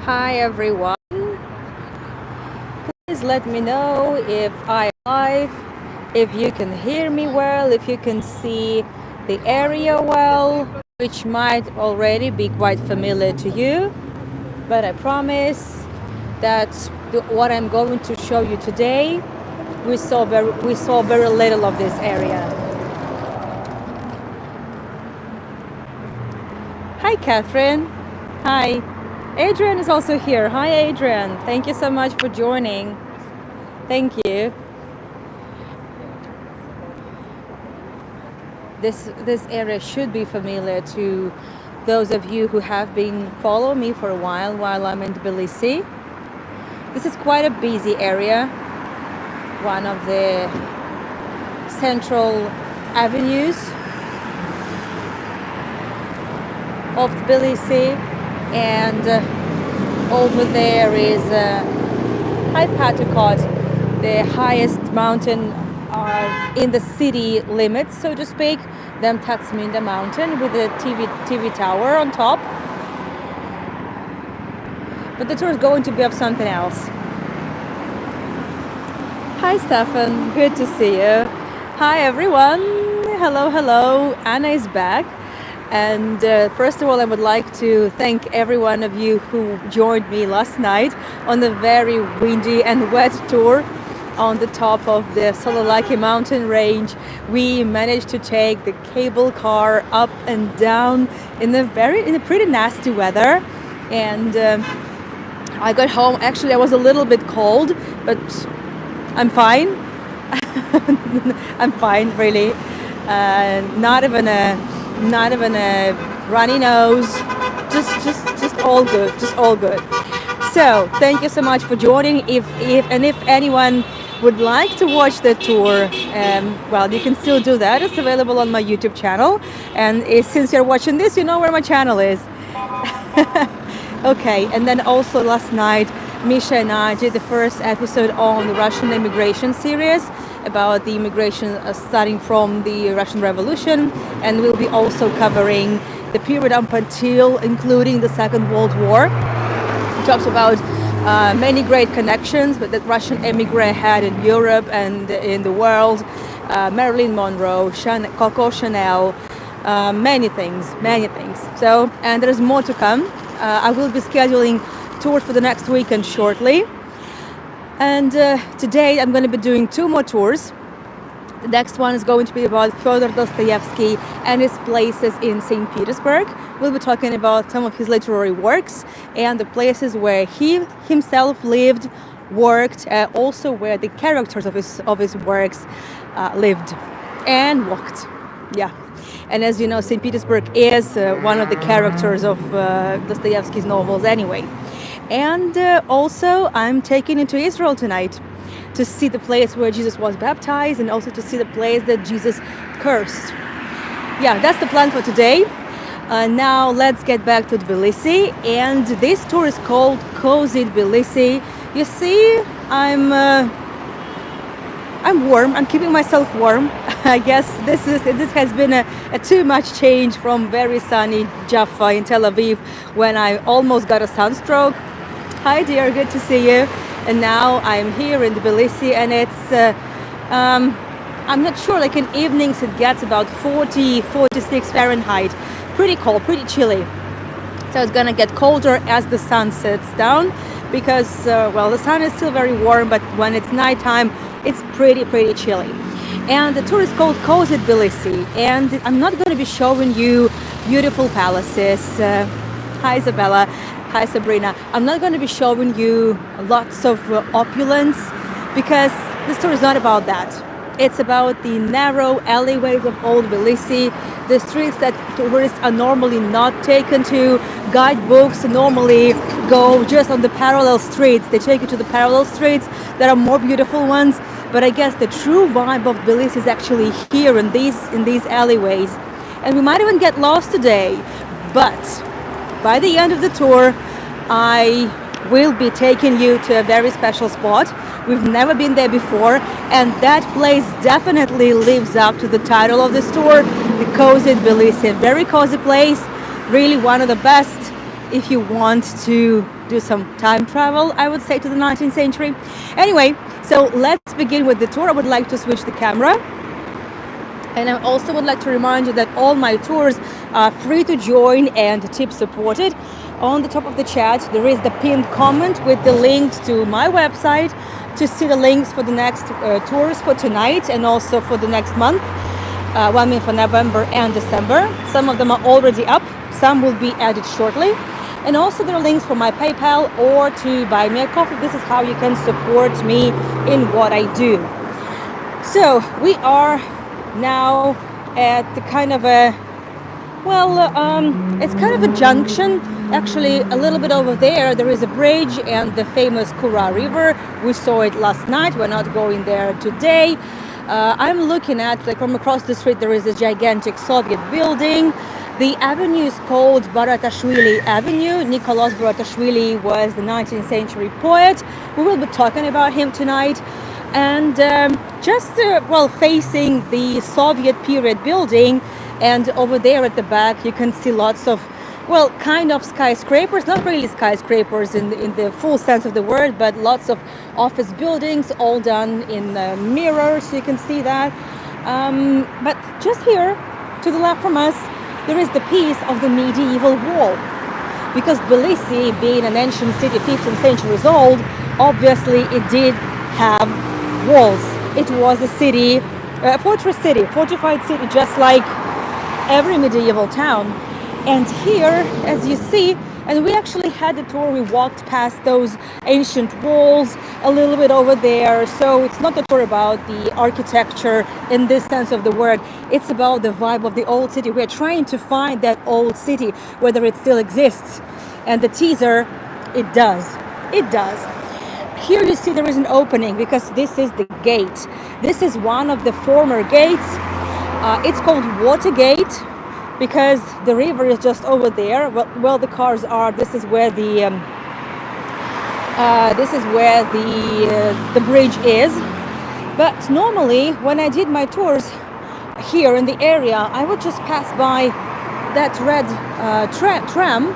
Hi everyone. Please let me know if I'm live, if you can hear me well, if you can see the area well, which might already be quite familiar to you. But I promise that what I'm going to show you today, we saw very little of this area. Hi Catherine. Hi. Adrian is also here. Hi Adrian. Thank you so much for joining. Thank you. This area should be familiar to those of you who have been following me for a while I'm in Tbilisi. This is quite a busy area, one of the central avenues of Tbilisi, and over there is High Patakot, the highest mountain in the city limits, so to speak. Then Tatsminda mountain with the TV tower on top. But the tour is going to be of something else. Hi Stefan, good to see you. Hi everyone, hello. Anna is back. And first of all, I would like to thank every one of you who joined me last night on the very windy and wet tour on the top of the Solalaki mountain range. We managed to take the cable car up and down in a pretty nasty weather. And I got home. Actually, I was a little bit cold, but I'm fine. I'm fine, really. Not even a runny nose. Just all good. Just all good. So thank you so much for joining. If anyone would like to watch the tour, well, you can still do that. It's available on my YouTube channel. And since you're watching this, you know where my channel is. Okay, and then also last night, Misha and I did the first episode on the Russian immigration series about the immigration starting from the Russian Revolution, and we'll be also covering the period up until, including the Second World War. We talked about many great connections that Russian immigrants had in Europe and in the world. Marilyn Monroe, Coco Chanel, many things. So, and there's more to come. I will be scheduling tours for the next weekend shortly. And today I'm going to be doing 2 more tours. The next one is going to be about Fyodor Dostoevsky and his places in St. Petersburg. We'll be talking about some of his literary works and the places where he himself lived, worked, also where the characters of his works lived and walked. Yeah. And as you know, St. Petersburg is one of the characters of Dostoevsky's novels anyway. And also, I'm taking you to Israel tonight to see the place where Jesus was baptized and also to see the place that Jesus cursed. Yeah, that's the plan for today. Now let's get back to Tbilisi. And this tour is called Cozy Tbilisi. You see, I'm warm. I'm keeping myself warm. I guess this has been a too much change from very sunny Jaffa in Tel Aviv when I almost got a sunstroke. Hi dear, good to see you. And now I'm here in Tbilisi, and it's I'm not sure, like in evenings it gets about 46 Fahrenheit. Pretty cold, pretty chilly. So it's gonna get colder as the sun sets down because well, the sun is still very warm, but when it's nighttime it's pretty chilly. And the tour is called Cozy Tbilisi, and I'm not going to be showing you beautiful palaces. Hi Isabella, hi Sabrina. I'm not going to be showing you lots of opulence because this tour is not about that. It's about the narrow alleyways of Old Tbilisi, the streets that tourists are normally not taken to. Guidebooks normally go just on the parallel streets. They take you to the parallel streets. There are more beautiful ones, but I guess the true vibe of Tbilisi is actually here in these alleyways. And we might even get lost today, but by the end of the tour, I will be taking you to a very special spot. We've never been there before, and that place definitely lives up to the title of this tour, the Cozy Tbilisi. A very cozy place, really one of the best if you want to do some time travel, I would say, to the 19th century. Anyway, so let's begin with the tour. I would like to switch the camera. And I also would like to remind you that all my tours are free to join and tip supported. On the top of the chat, there is the pinned comment with the links to my website to see the links for the next tours for tonight and also for the next month. For November and December. Some of them are already up. Some will be added shortly. And also there are links for my PayPal or to buy me a coffee. This is how you can support me in what I do. So we are now at the kind of a, it's kind of a junction. Actually, a little bit over there is a bridge and the famous Kura River. We saw it last night. We're not going there today. I'm looking at, like, from across the street, there is a gigantic Soviet building. The avenue is called Baratashvili Avenue. Nicholas Baratashvili was the 19th century poet. We will be talking about him tonight. And facing the Soviet period building, and over there at the back you can see lots of, kind of skyscrapers, not really skyscrapers in the full sense of the word, but lots of office buildings, all done in mirrors, so you can see that. But just here, to the left from us, there is the piece of the medieval wall. Because Tbilisi, being an ancient city, 15th centuries old, obviously it did have walls. It was a city, a fortress city, fortified city, just like every medieval town. And here, as you see, and we actually had a tour, we walked past those ancient walls a little bit over there. So it's not a tour about the architecture in this sense of the word. It's about the vibe of the old city. We're trying to find that old city, whether it still exists. And the teaser, it does. It does. Here you see there is an opening because this is the gate. This is one of the former gates. It's called Watergate because the river is just over there. Well, the cars are. This is where the bridge is. But normally, when I did my tours here in the area, I would just pass by that red tram,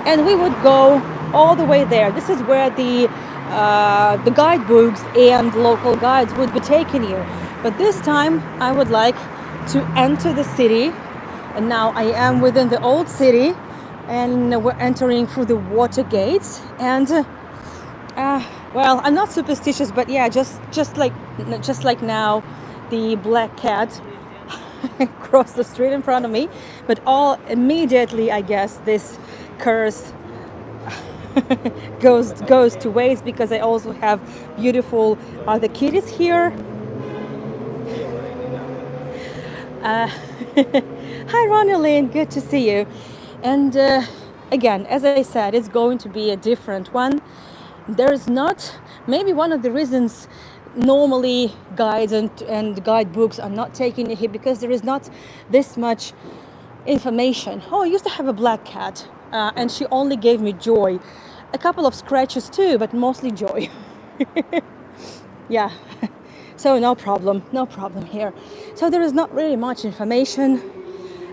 and we would go all the way there. This is where the guidebooks and local guides would be taking you. But this time I would like to enter the city, and now I am within the old city, and we're entering through the water gates. And I'm not superstitious, but yeah, just like now, the black cat crossed the street in front of me. But all immediately, I guess, this curse goes to waste, because I also have beautiful other kitties here. Hi Ronaldine, good to see you. And again, as I said, it's going to be a different one. There's not, maybe one of the reasons normally guides and guidebooks are not taking a hit, because there is not this much information. Oh, I used to have a black cat, and she only gave me joy. A couple of scratches too, but mostly joy. Yeah, so no problem here. So there is not really much information.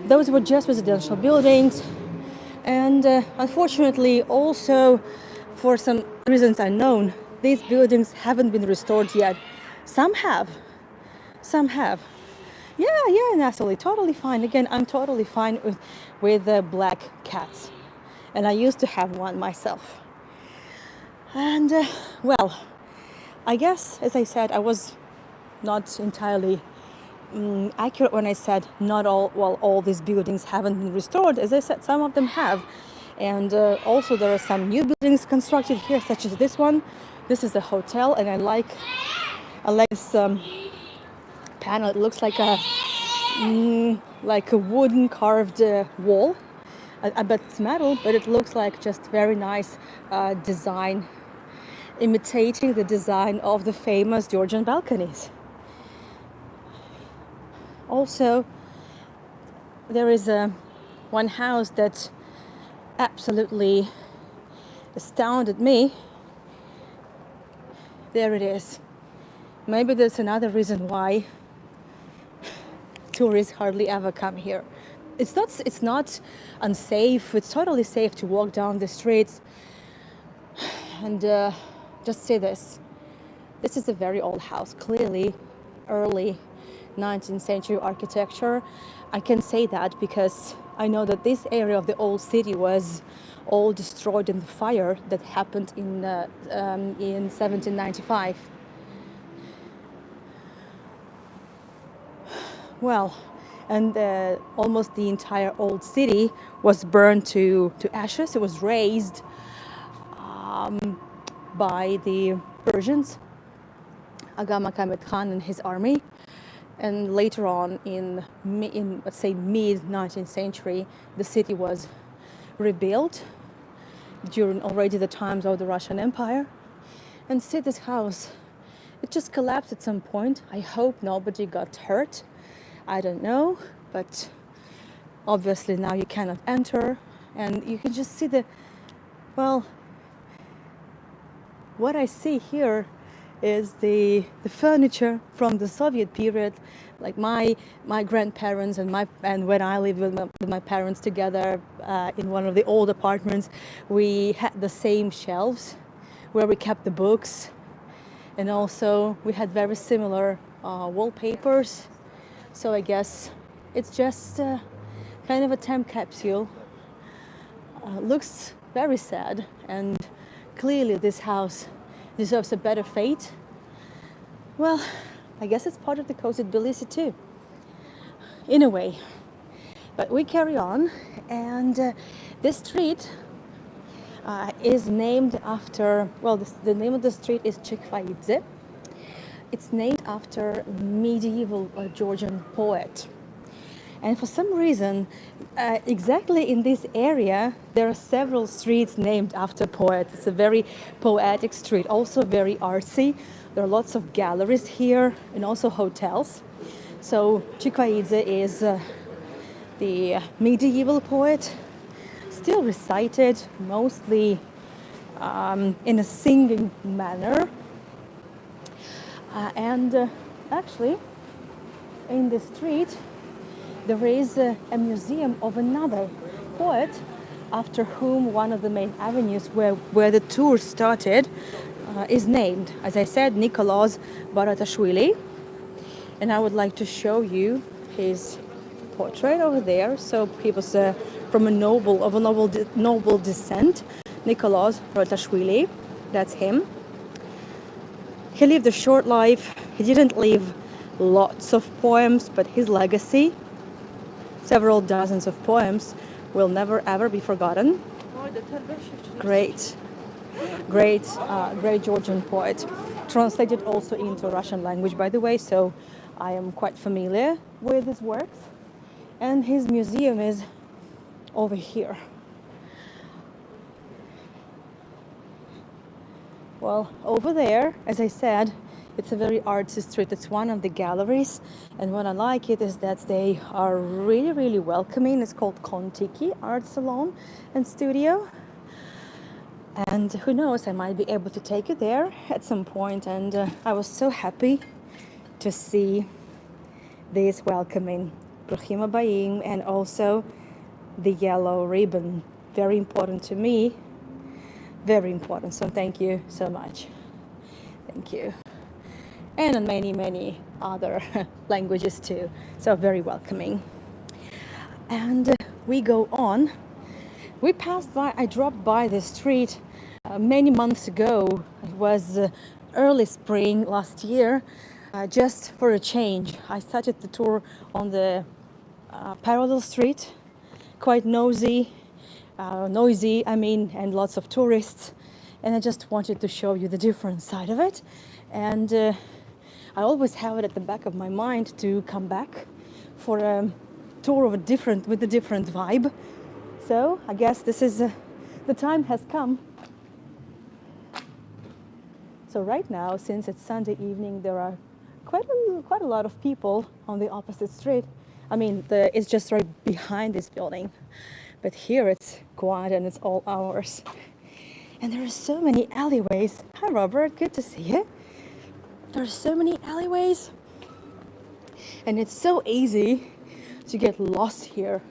Those were just residential buildings, and unfortunately also, for some reasons unknown, these buildings haven't been restored yet. Some have. Yeah, Natalie, totally fine. Again, I'm totally fine with black cats, and I used to have one myself. And I guess, as I said, I was not entirely accurate when I said not all these buildings haven't been restored. As I said, some of them have. And also there are some new buildings constructed here, such as this one. This is a hotel, and I like this panel. It looks like a wooden carved wall. I bet it's metal, but it looks like just very nice design, imitating the design of the famous Georgian balconies. Also, there is one house that absolutely astounded me. There it is. Maybe there's another reason why tourists hardly ever come here. it's not unsafe. It's totally safe to walk down the streets. And just say this. This is a very old house, clearly early 19th century architecture. I can say that because I know that this area of the old city was all destroyed in the fire that happened in 1795. Well, and almost the entire old city was burned to ashes. It was razed by the Persians, Aga Makamed Khan and his army. And later on, in let's say mid 19th century, the city was rebuilt during already the times of the Russian Empire. And see this house, it just collapsed at some point. I hope nobody got hurt. I don't know, but obviously now you cannot enter, and you can just see well, what I see here is the furniture from the Soviet period. Like my grandparents and when I lived with my parents together in one of the old apartments, we had the same shelves where we kept the books, and also we had very similar wallpapers. So I guess it's just kind of a time capsule. Looks very sad, and clearly this house deserves a better fate. Well, I guess it's part of the Old Tbilisi too, in a way. But we carry on, and this street is named after, well, the name of the street is Chikvaidze. It's named after a medieval Georgian poet. And for some reason, exactly in this area, there are several streets named after poets. It's a very poetic street, also very artsy. There are lots of galleries here and also hotels. So Chikvaidze is the medieval poet, still recited mostly in a singing manner. And actually, in the street, there is a museum of another poet after whom one of the main avenues where the tour started is named. As I said, Nicholas Baratashvili. And I would like to show you his portrait over there. So he was from a noble descent, Nicholas Baratashvili. That's him. He lived a short life. He didn't leave lots of poems, but his legacy, several dozens of poems, will never ever be forgotten. Great Georgian poet. Translated also into Russian language, by the way, so I am quite familiar with his works. And his museum is over here. Well, over there, as I said, it's a very artsy street. It's one of the galleries, and what I like it is that they are really, really welcoming. It's called Kontiki Art Salon and Studio. And who knows, I might be able to take you there at some point. And I was so happy to see this welcoming Bruchim Habayim and also the yellow ribbon. Very important to me. Very important. So thank you so much. Thank you. And in many, many other languages too. So very welcoming. And we go on. We passed by, I dropped by the street many months ago. It was early spring last year, just for a change. I started the tour on the parallel street, quite noisy, and lots of tourists. And I just wanted to show you the different side of it. And I always have it at the back of my mind to come back for a tour of with a different vibe. So I guess this is the time has come. So right now, since it's Sunday evening, there are quite a lot of people on the opposite street. I mean, it's just right behind this building, but here it's quiet and it's all hours. And there are so many alleyways. Hi, Robert. Good to see you. There are so many alleyways, and it's so easy to get lost here.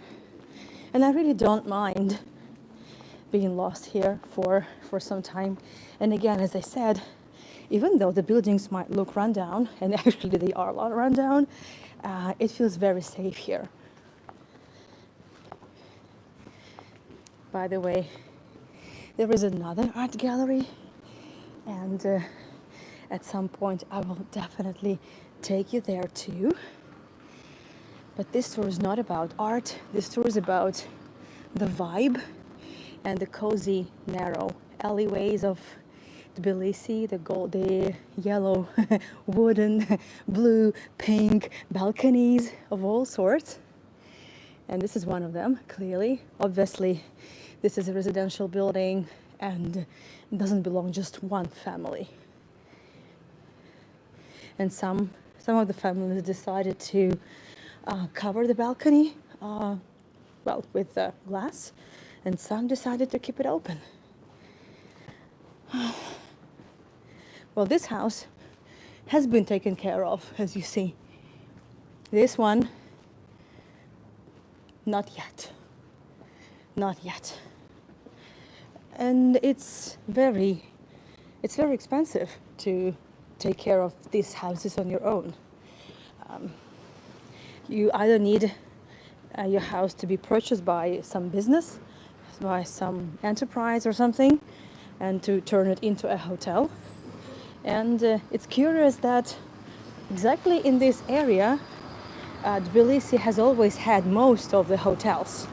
And I really don't mind being lost here for some time. And again, as I said, even though the buildings might look rundown, and actually they are a lot rundown, it feels very safe here. By the way, there is another art gallery, and at some point I will definitely take you there too. But this tour is not about art. This tour is about the vibe and the cozy, narrow alleyways of Tbilisi, the yellow, wooden, blue, pink balconies of all sorts. And this is one of them, clearly. Obviously, this is a residential building and it doesn't belong just one family. And some of the families decided to cover the balcony, with glass, and some decided to keep it open. Well, this house has been taken care of, as you see. This one, not yet. Not yet. And it's very expensive to take care of these houses on your own. You either need your house to be purchased by some business, by some enterprise or something, and to turn it into a hotel. And it's curious that exactly in this area, Tbilisi has always had most of the hotels.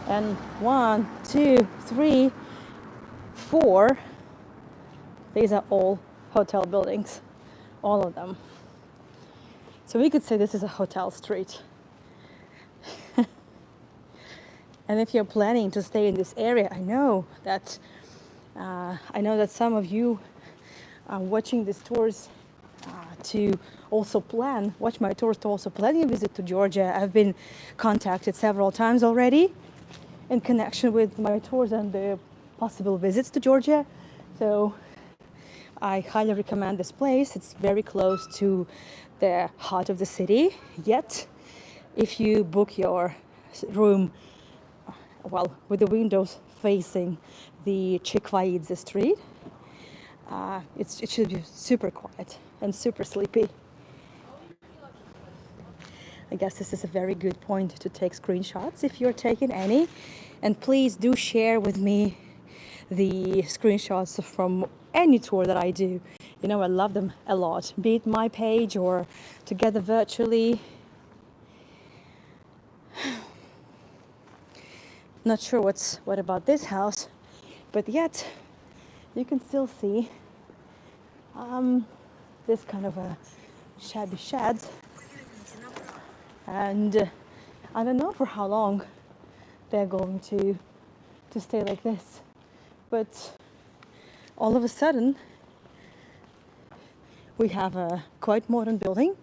And 1, 2, 3, 4, these are all hotel buildings, all of them. So we could say this is a hotel street. And if you're planning to stay in this area, I know that some of you are watching these tours to also watch my tours to also plan your visit to Georgia. I've been contacted several times already in connection with my tours and the possible visits to Georgia. So I highly recommend this place. It's very close to the heart of the city. Yet, if you book your room, with the windows facing the Chekvaidze street, it should be super quiet and super sleepy. I guess this is a very good point to take screenshots if you're taking any. And please do share with me the screenshots from any tour that I do. You know, I love them a lot, be it my page or together virtually. Not sure what about this house, but yet you can still see this kind of a shabby shed. And I don't know for how long they're going to stay like this. But all of a sudden, we have a quite modern building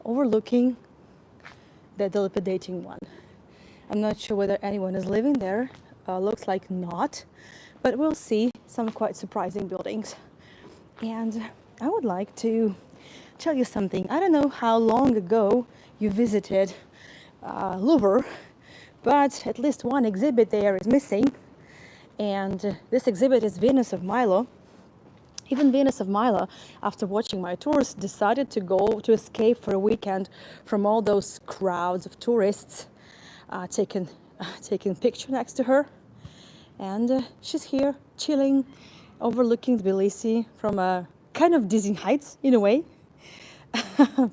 overlooking the dilapidating one. I'm not sure whether anyone is living there. Looks like not, but we'll see some quite surprising buildings. And I would like to tell you something. I don't know how long ago you visited Louvre, but at least one exhibit there is missing. And this exhibit is Venus of Milo. Even Venus of Milo, after watching my tours, decided to escape for a weekend from all those crowds of tourists taking picture next to her. And she's here chilling, overlooking Tbilisi from a kind of dizzy heights in a way.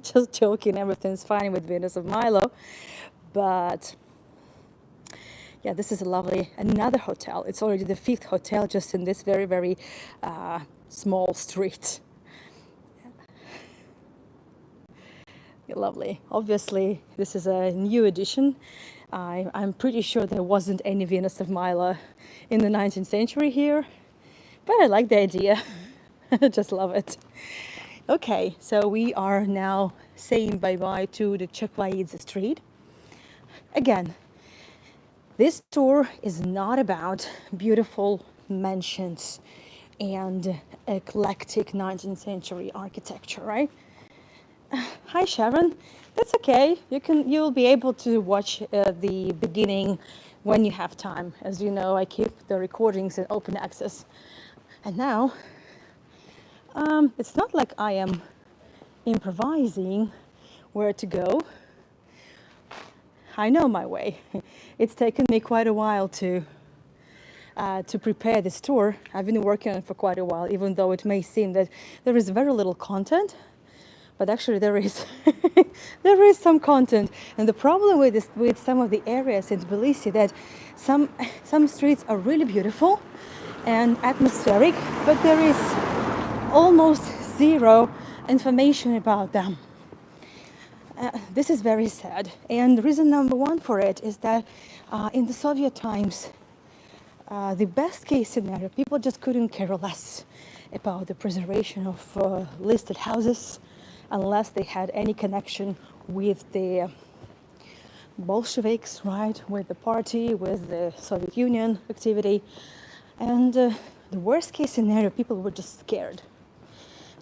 Just joking, everything's fine with Venus of Milo. But yeah, this is another hotel. It's already the 5th hotel just in this very, very small street. Yeah, lovely. Obviously, this is a new edition. I'm pretty sure there wasn't any Venus of Milo in the 19th century here, but I like the idea. I just love it. Okay, so we are now saying bye-bye to the Chekvaidze street. Again, this tour is not about beautiful mansions and eclectic 19th century architecture, right? Hi, Sharon. It's okay. You'll be able to watch the beginning when you have time. As you know, I keep the recordings in open access. And now, it's not like I am improvising where to go. I know my way. It's taken me quite a while to prepare this tour. I've been working on it for quite a while, even though it may seem that there is very little content. But actually there is there is some content. And the problem with this, with some of the areas in Tbilisi, that some streets are really beautiful and atmospheric, but there is almost zero information about them. This is very sad. And reason number one for it is that in the Soviet times, the best case scenario, people just couldn't care less about the preservation of listed houses, unless they had any connection with the Bolsheviks, right, with the party, with the Soviet Union activity. And the worst case scenario, people were just scared.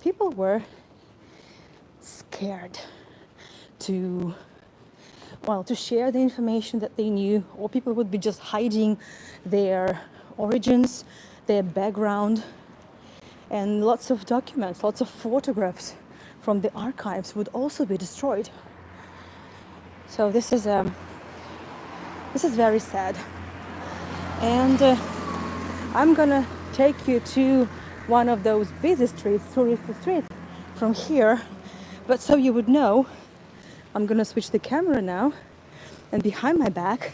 People were scared to share the information that they knew, or people would be just hiding their origins, their background, and lots of documents, lots of photographs from the archives would also be destroyed. So this is very sad. And I'm gonna take you to one of those busy streets, touristy streets, from here. But so you would know, I'm gonna switch the camera now, and behind my back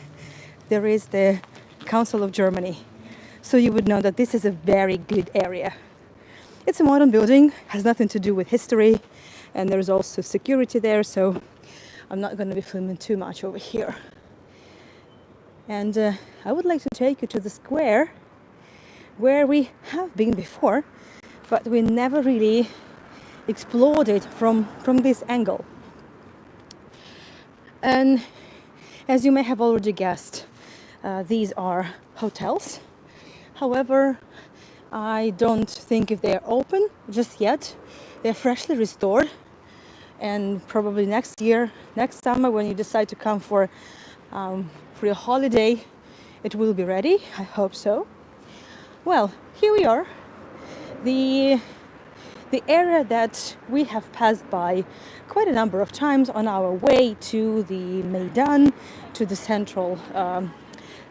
there is the Council of Germany. So you would know that this is a very good area. It's a modern building, has nothing to do with history, and there's also security there, so I'm not going to be filming too much over here. And I would like to take you to the square where we have been before, but we never really explored it from this angle. And as you may have already guessed, these are hotels. However, I don't think if they're open just yet. They're freshly restored, and probably next year, next summer, when you decide to come for a holiday, it will be ready. I hope so. Well, here we are. The area that we have passed by quite a number of times on our way to the Maidan, to the central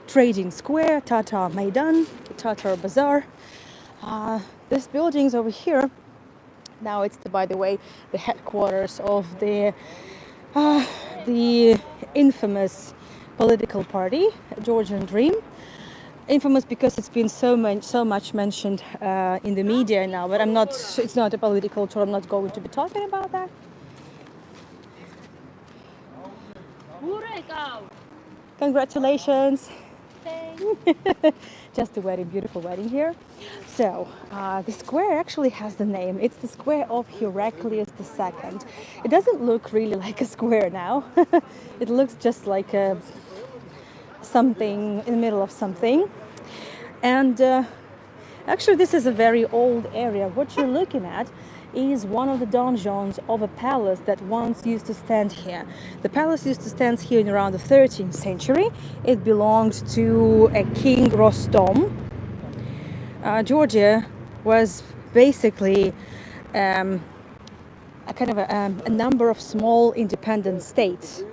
trading square, Tatar Maidan, Tatar Bazaar. This building's over here. Now it's, by the way, the headquarters of the infamous political party, Georgian Dream. Infamous because it's been so much mentioned in the media now, but it's not a political tour. I'm not going to be talking about that. Congratulations. Just a wedding, beautiful wedding here. So the square actually has the name. It's the square of Heraclius II. It doesn't look really like a square now. It looks just like something in the middle of something. And actually this is a very old area. What you're looking at is one of the donjons of a palace that once used to stand here. The palace used to stand here in around the 13th century. It belonged to a King Rostom. Georgia was basically a number of small independent states,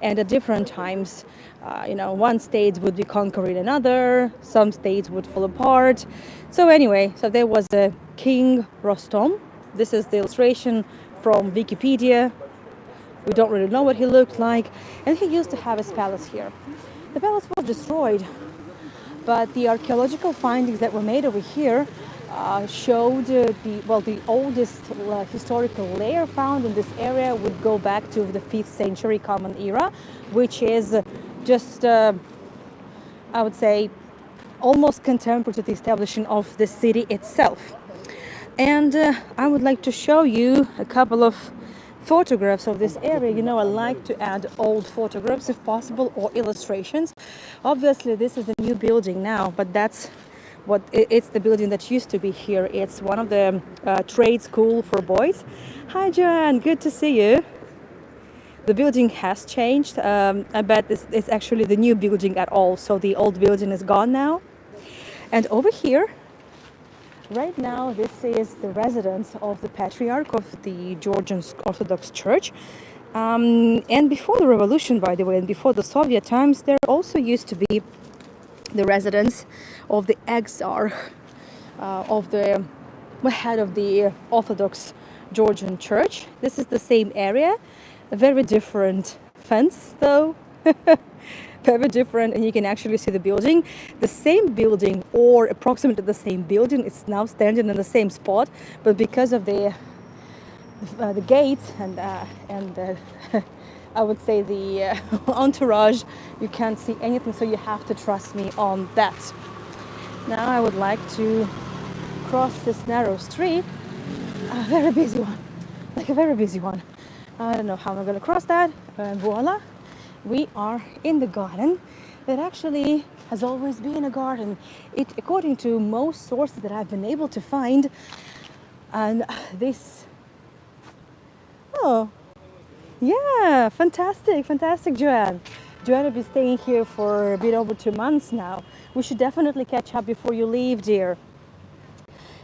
and at different times, one state would be conquering another, some states would fall apart. So there was a King Rostom. This is the illustration from Wikipedia. We don't really know what he looked like, and he used to have his palace here. The palace was destroyed, but the archaeological findings that were made over here showed the oldest historical layer found in this area would go back to the 5th century Common Era, which is just, I would say, almost contemporary to the establishment of the city itself. And I would like to show you a couple of photographs of this area. I like to add old photographs if possible, or illustrations. Obviously this is a new building now, but it's the building that used to be here. It's one of the trade school for boys. Hi Joanne, good to see you. The building has changed. I bet it's actually the new building at all. So the old building is gone now. And over here, right now, this is the residence of the Patriarch of the Georgian Orthodox Church. And before the revolution, by the way, and before the Soviet times, there also used to be the residence of the Exarch of the head of the Orthodox Georgian Church. This is the same area, a very different fence though. Very different, and you can actually see the building. The same building, or approximately the same building, is now standing in the same spot, but because of the gates and I would say the entourage, you can't see anything, so you have to trust me on that. Now I would like to cross this narrow street, a very busy one, like a very busy one. I don't know how I'm going to cross that, and voila, we are in the garden that actually has always been a garden. It, according to most sources that I've been able to find, and this, oh, yeah, fantastic, fantastic, Joanne. Joanne will be staying here for a bit over 2 months now. We should definitely catch up before you leave, dear.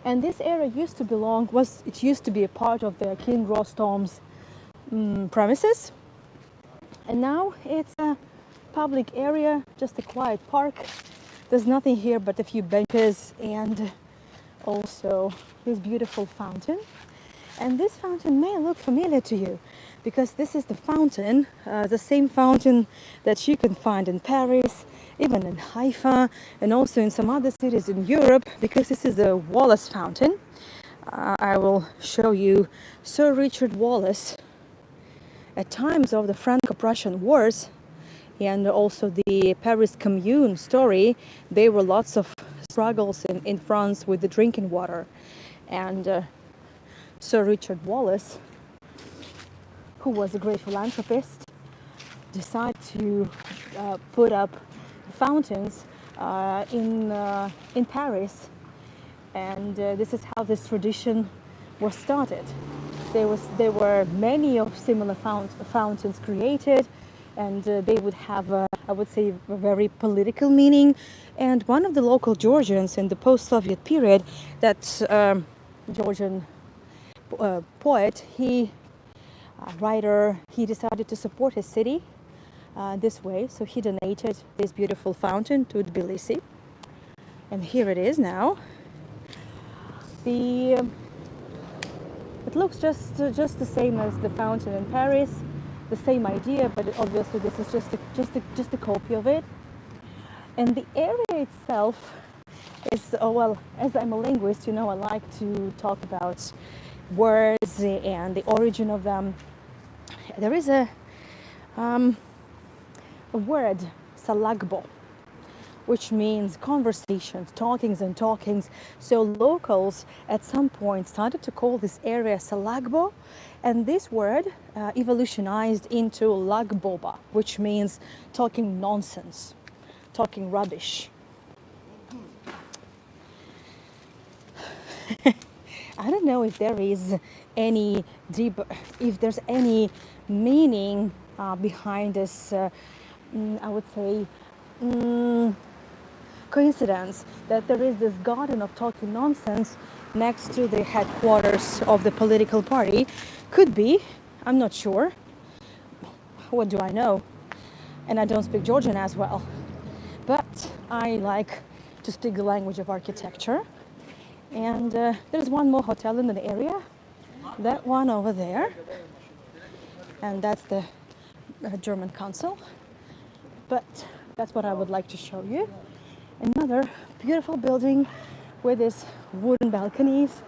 And this area used to be a part of the King Rostom's premises. And now it's a public area, just a quiet park. There's nothing here but a few benches and also this beautiful fountain. And this fountain may look familiar to you because this is the fountain, the same fountain that you can find in Paris, even in Haifa, and also in some other cities in Europe, because this is a Wallace fountain. I will show you Sir Richard Wallace. At times of the Franco-Prussian Wars and also the Paris Commune story, there were lots of struggles in France with the drinking water. And Sir Richard Wallace, who was a great philanthropist, decided to put up fountains in Paris, and this is how this tradition was started. There were many of similar fountains created, and they would have, I would say, a very political meaning. And one of the local Georgians in the post-Soviet period, that Georgian poet, writer, he decided to support his city this way, so he donated this beautiful fountain to Tbilisi, and here it is now. It looks just the same as the fountain in Paris, the same idea, but obviously this is just a copy of it. And the area itself is, well, as I'm a linguist, you know, I like to talk about words and the origin of them. There is a word, salagbo, which means conversations, talkings and talkings. So locals at some point started to call this area Salagbo, and this word evolutionized into Lagboba, which means talking nonsense, talking rubbish. I don't know if there is any if there's any meaning behind this, I would say, coincidence that there is this garden of talking nonsense next to the headquarters of the political party. Could be, I'm not sure. What do I know? And I don't speak Georgian as well. But I like to speak the language of architecture. And there's one more hotel in the area, that one over there. And that's the German consul. But that's what I would like to show you. Another beautiful building with these wooden balconies.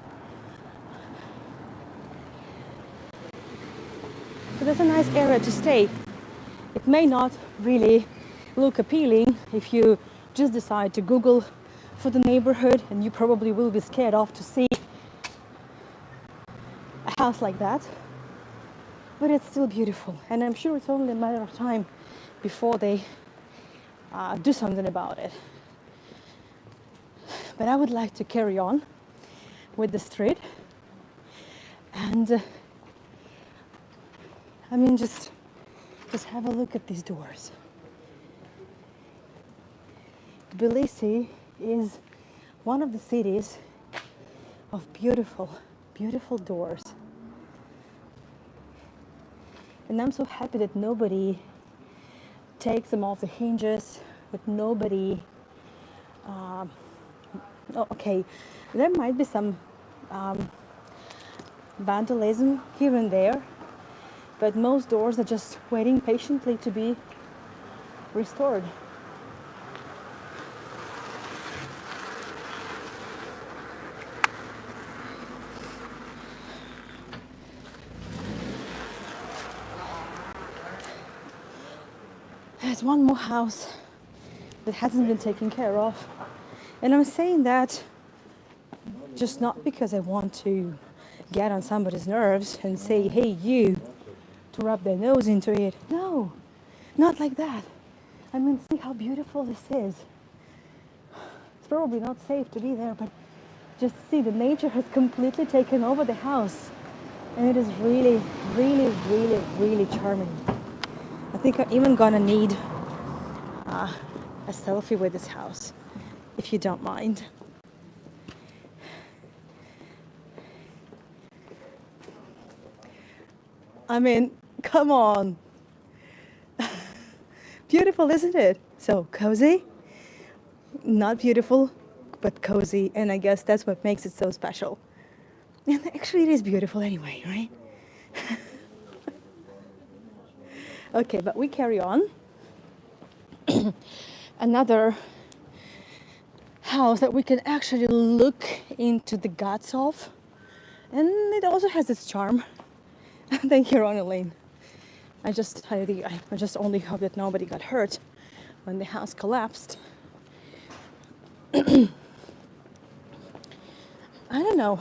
So there's a nice area to stay. It may not really look appealing if you just decide to Google for the neighborhood, and you probably will be scared off to see a house like that. But it's still beautiful, and I'm sure it's only a matter of time before they do something about it. But I would like to carry on with the street, and I mean, just Just have a look at these doors. Tbilisi is one of the cities of beautiful, beautiful doors. And I'm so happy that nobody takes them off the hinges, that nobody, okay, there might be some vandalism here and there, but most doors are just waiting patiently to be restored. There's one more house that hasn't been taken care of. And I'm saying that just not because I want to get on somebody's nerves and say, hey, you, to rub their nose into it. No, not like that. I mean, see how beautiful this is. It's probably not safe to be there, but just see, the nature has completely taken over the house. And it is really, really, really, really charming. I think I'm even gonna need a selfie with this house, if you don't mind. I mean, come on. Beautiful, isn't it? So cozy, not beautiful, but cozy. And I guess that's what makes it so special. And actually it is beautiful anyway, right? Okay, but we carry on. Another house that we can actually look into the guts of. And it also has its charm. Thank you, Ronaldine. I just only hope that nobody got hurt when the house collapsed. I don't know.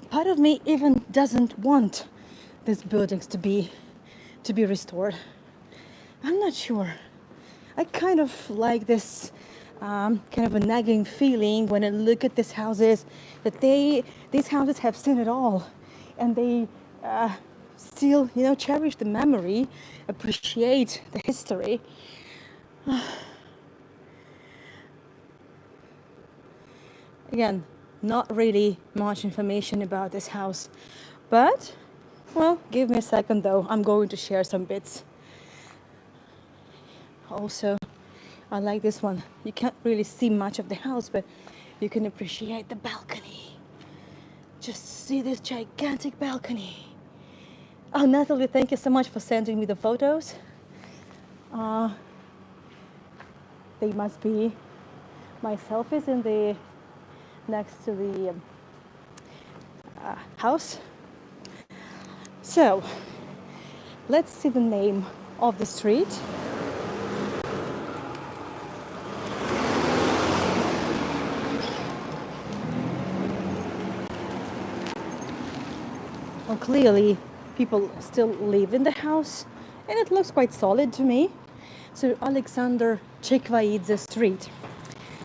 Part of me even doesn't want these buildings to be restored. I'm not sure. I kind of like this kind of a nagging feeling when I look at these houses that these houses have seen it all, and they still, cherish the memory, appreciate the history. Again, not really much information about this house, but, well, give me a second though. I'm going to share some bits. Also, I like this one. You can't really see much of the house, but you can appreciate the balcony. Just see this gigantic balcony. Oh, Natalie, thank you so much for sending me the photos. They must be my selfies in the next to the house. So, let's see the name of the street. Well, clearly people still live in the house, and it looks quite solid to me. So Alexander Chikvaidze Street.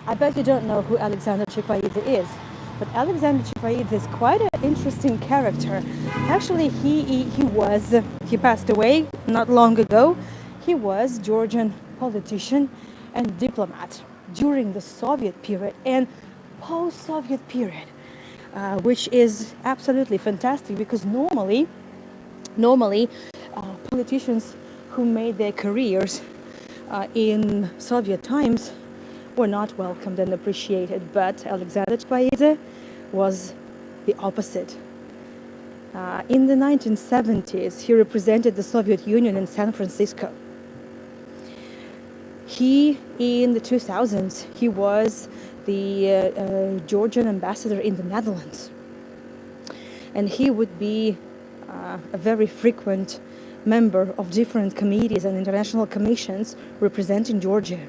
I bet you don't know who Alexander Chikvaidze is, but Alexander Chikvaidze is quite an interesting character. Actually, he passed away not long ago. He was Georgian politician and diplomat during the Soviet period and post-Soviet period. Which is absolutely fantastic, because normally politicians who made their careers in Soviet times were not welcomed and appreciated, but Alexander Chikvaidze was the opposite. In the 1970s, he represented the Soviet Union in San Francisco. In the 2000s, he was the Georgian ambassador in the Netherlands. And he would be a very frequent member of different committees and international commissions representing Georgia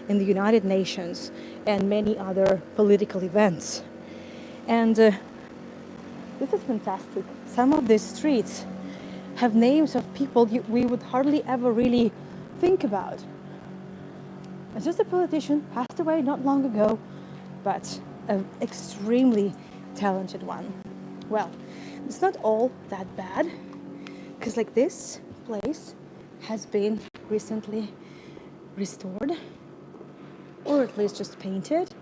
in the United Nations and many other political events. And this is fantastic. Some of these streets have names of people we would hardly ever really think about. It's just a politician, passed away not long ago, but an extremely talented one. Well, it's not all that bad, because like this place has been recently restored, or at least just painted.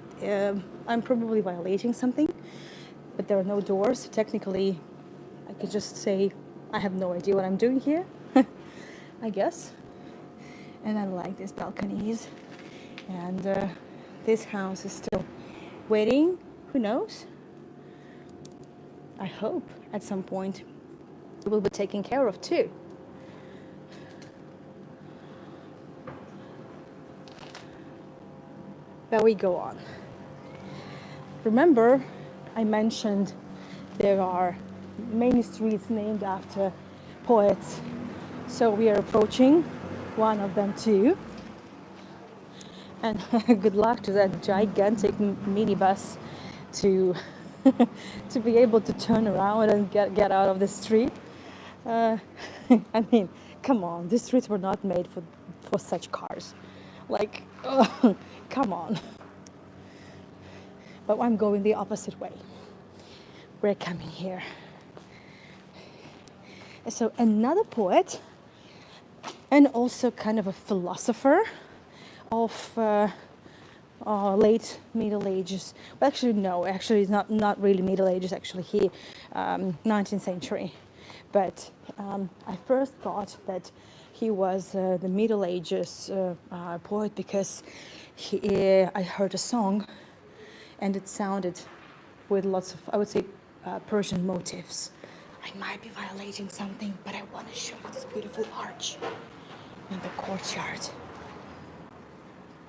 I'm probably violating something, but there are no doors. So technically, I could just say I have no idea what I'm doing here, I guess. And I like these balconies. And this house is still waiting. Who knows? I hope at some point it will be taken care of too. But we go on. Remember, I mentioned there are many streets named after poets. So we are approaching one of them too. And good luck to that gigantic minibus to to be able to turn around and get out of the street. I mean, come on, these streets were not made for such cars. Like, oh, come on. But I'm going the opposite way. We're coming here. So another poet and also kind of a philosopher of late Middle Ages. Well, actually, no. Actually, it's not really Middle Ages. Actually, 19th century. But I first thought that he was the Middle Ages poet because I heard a song, and it sounded with lots of, I would say, Persian motifs. I might be violating something, but I want to show you this beautiful arch in the courtyard.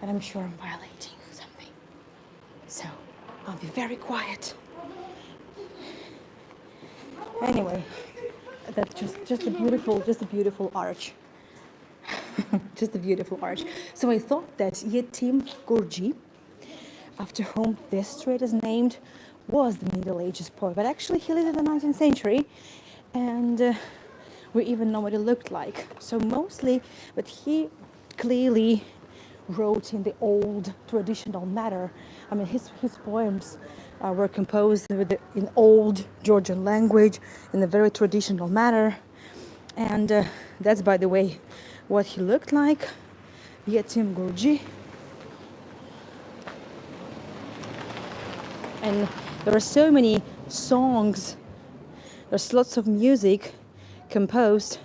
And I'm sure I'm violating something. So I'll be very quiet. Anyway, that's just a beautiful arch. Just a beautiful arch. So I thought that Yetim Gurji, after whom this street is named, was the Middle Ages poet. But actually he lived in the 19th century, and we even know what he looked like. So mostly, but he clearly wrote in the old traditional manner. I mean, his poems were composed in old Georgian language, in a very traditional manner. And that's, by the way, what he looked like, Yetim Gurji. And there are so many songs, there's lots of music composed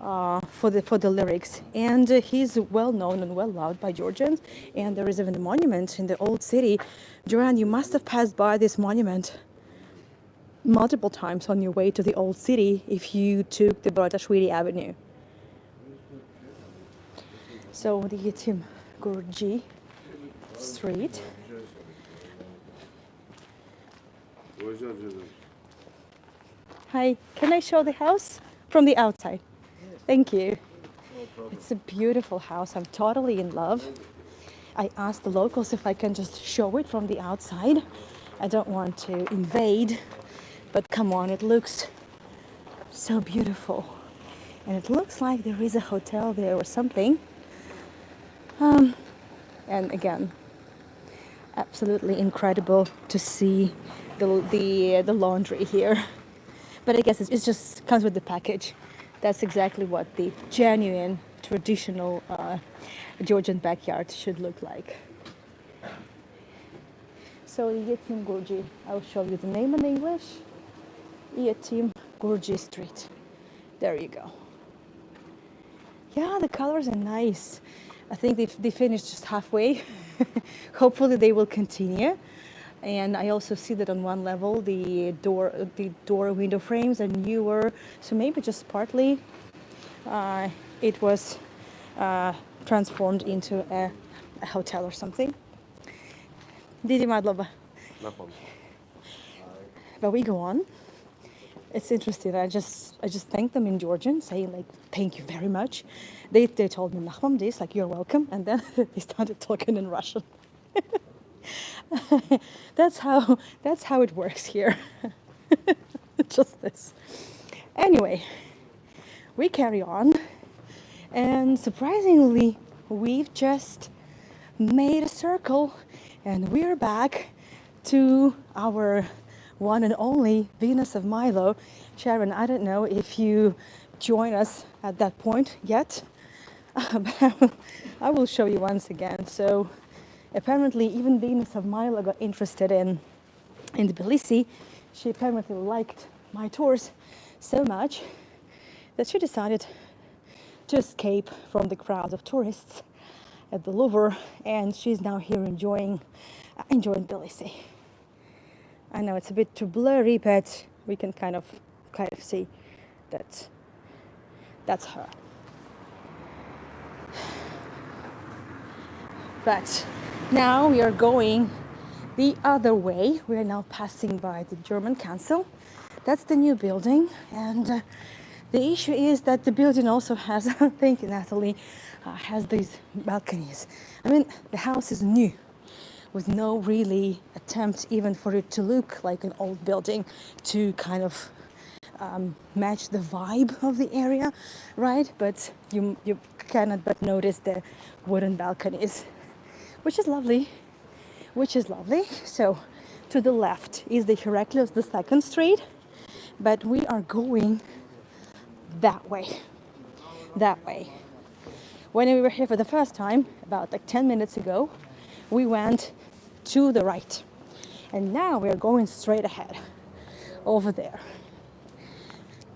for the lyrics, and he's well known and well loved by Georgians. And there is even a monument in the old city. Joanne, you must have passed by this monument multiple times on your way to the old city if you took the Baratashvili Avenue. So the Yetim Gurji Street. Hi, can I show the house from the outside? Thank you. It's a beautiful house. I'm totally in love. I asked the locals if I can just show it from the outside. I don't want to invade, but come on, it looks so beautiful. And it looks like there is a hotel there or something. And again, absolutely incredible to see the laundry here. But I guess it just comes with the package. That's exactly what the genuine, traditional Georgian backyard should look like. So Yetim Gurji, I'll show you the name in English. Yetim Gurji Street. There you go. Yeah, the colors are nice. I think they finished just halfway. Hopefully they will continue. And I also see that on one level the door window frames are newer, so maybe just partly it was transformed into a hotel or something. Didi madlaba. But we go on. It's interesting. I just thanked them in Georgian, saying like thank you very much. They told me nachmam this, like you're welcome, and then they started talking in Russian. That's how it works here. Just this. Anyway, we carry on, and surprisingly, we've just made a circle, and we're back to our one and only Venus of Milo. Sharon, I don't know if you join us at that point yet. But I will show you once again. So apparently even Venus of Milo got interested in Tbilisi. She apparently liked my tours so much that she decided to escape from the crowd of tourists at the Louvre, and she's now here enjoying Tbilisi. I know it's a bit too blurry, but we can kind of see that that's her. But now we are going the other way. We are now passing by the German Council. That's the new building, and the issue is that the building also has, thank you, Natalie, has these balconies. I mean, the house is new, with no really attempt even for it to look like an old building to kind of match the vibe of the area, right? But you cannot but notice the wooden balconies, which is lovely. So to the left is the Heraclius II Street, but we are going that way. When we were here for the first time, about like 10 minutes ago, we went to the right. And now we're going straight ahead, over there.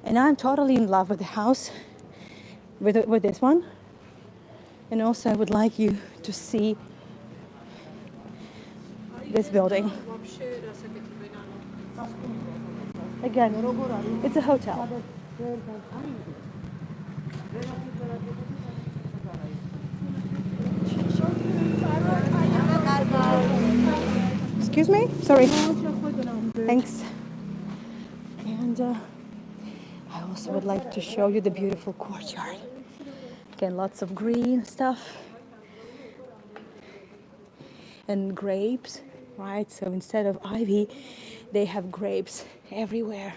And I'm totally in love with the house, with this one. And also I would like you to see this building. Again, it's a hotel. Excuse me? Sorry. Thanks. And I also would like to show you the beautiful courtyard. Again, lots of green stuff. And grapes, right? So instead of ivy, they have grapes everywhere,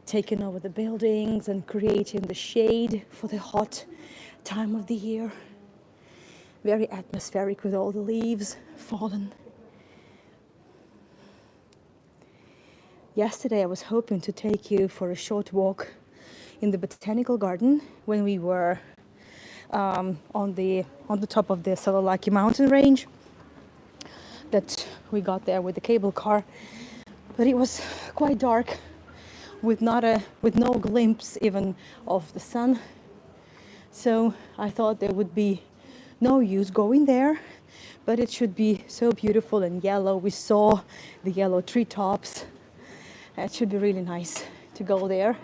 taking over the buildings and creating the shade for the hot time of the year. Very atmospheric with all the leaves fallen. Yesterday I was hoping to take you for a short walk in the botanical garden when we were on the top of the Saloniki mountain range that we got there with the cable car, but it was quite dark with no glimpse even of the sun. So I thought there would be no use going there, but it should be so beautiful and yellow. We saw the yellow treetops. It should be really nice to go there.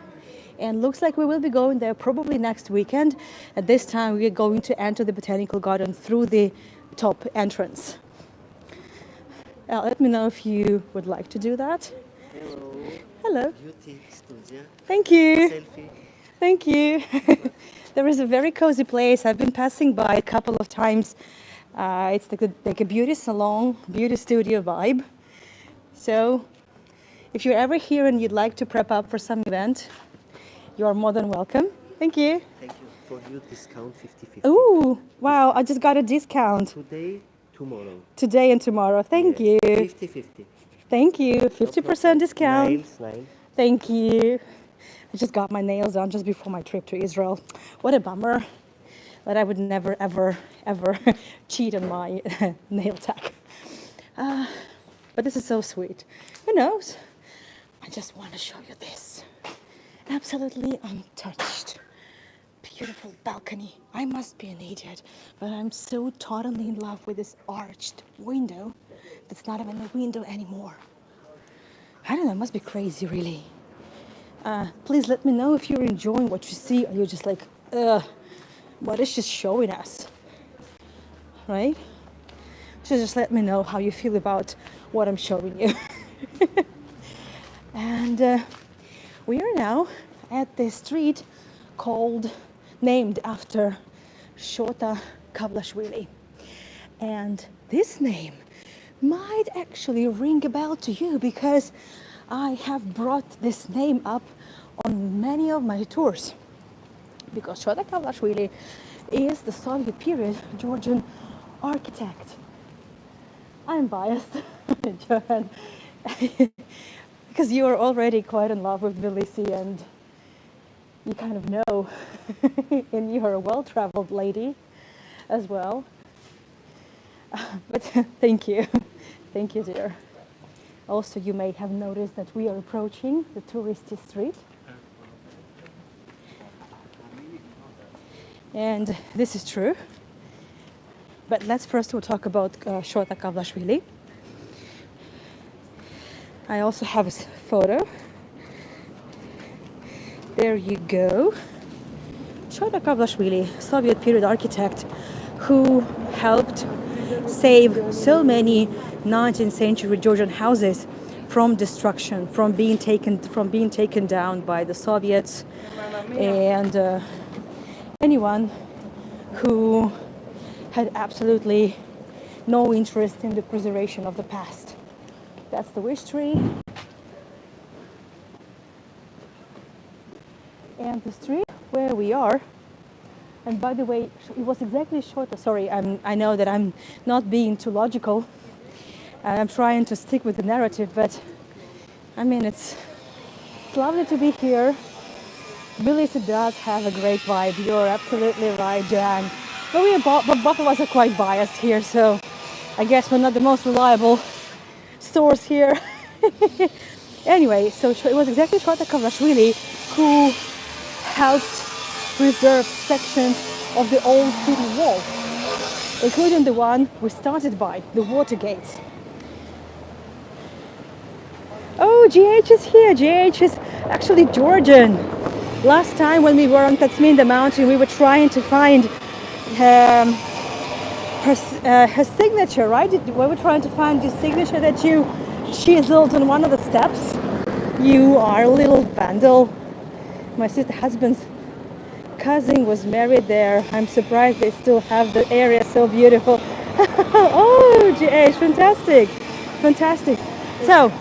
And looks like we will be going there probably next weekend. At this time, we are going to enter the botanical garden through the top entrance. Let me know if you would like to do that. Hello. Hello. Beauty studio. Thank you. Selfie. Thank you. There is a very cozy place. I've been passing by a couple of times. It's like a beauty salon, beauty studio vibe. So if you're ever here and you'd like to prep up for some event, you are more than welcome. Thank you. Thank you. For you, discount 50/50. Ooh, wow, I just got a discount. Today, tomorrow. Today and tomorrow. Thank you. 50/50. Thank you. 50% discount. Nails, 9. Thank you. I just got my nails done just before my trip to Israel. What a bummer. But I would never, ever, ever cheat on my nail tech. But this is so sweet. Who knows? I just want to show you this. Absolutely untouched. Beautiful balcony. I must be an idiot, but I'm so totally in love with this arched window that's not even a window anymore. I don't know, it must be crazy, really. Please let me know if you're enjoying what you see, or you're just like, what is she showing us? Right? So just let me know how you feel about what I'm showing you. And we are now at the street named after Shota Kavlashvili. And this name might actually ring a bell to you because I have brought this name up on many of my tours. Because Shota Kavlashvili is the Soviet period Georgian architect. I'm biased, Johan, because you are already quite in love with Tbilisi, and you kind of know, and you're a well-traveled lady as well. But thank you. Thank you, dear. Also, you may have noticed that we are approaching the touristy street. And this is true. But let's first talk about Shota Kavlashvili. I also have his photo. There you go. Shota Kavlashvili, Soviet period architect who helped save so many 19th century Georgian houses from destruction, from being taken down by the Soviets, and anyone who had absolutely no interest in the preservation of the past. That's the wish tree. And the street where we are, and by the way, it was exactly short. Sorry, I know that I'm not being too logical. I'm trying to stick with the narrative, but I mean, it's lovely to be here. Tbilisi does have a great vibe. You're absolutely right, Jan. But both of us are quite biased here, so I guess we're not the most reliable source here. Anyway, so it was exactly Shota Kavlashvili who helped preserve sections of the old city wall, including the one we started by, the water gates. Oh, GH is here. GH is actually Georgian. Last time when we were on Tatsminda mountain, we were trying to find her signature, right? We were trying to find the signature that you chiseled on one of the steps. You are a little vandal. My sister's husband's cousin was married there. I'm surprised they still have the area so beautiful. Oh, GH, fantastic. Fantastic. So,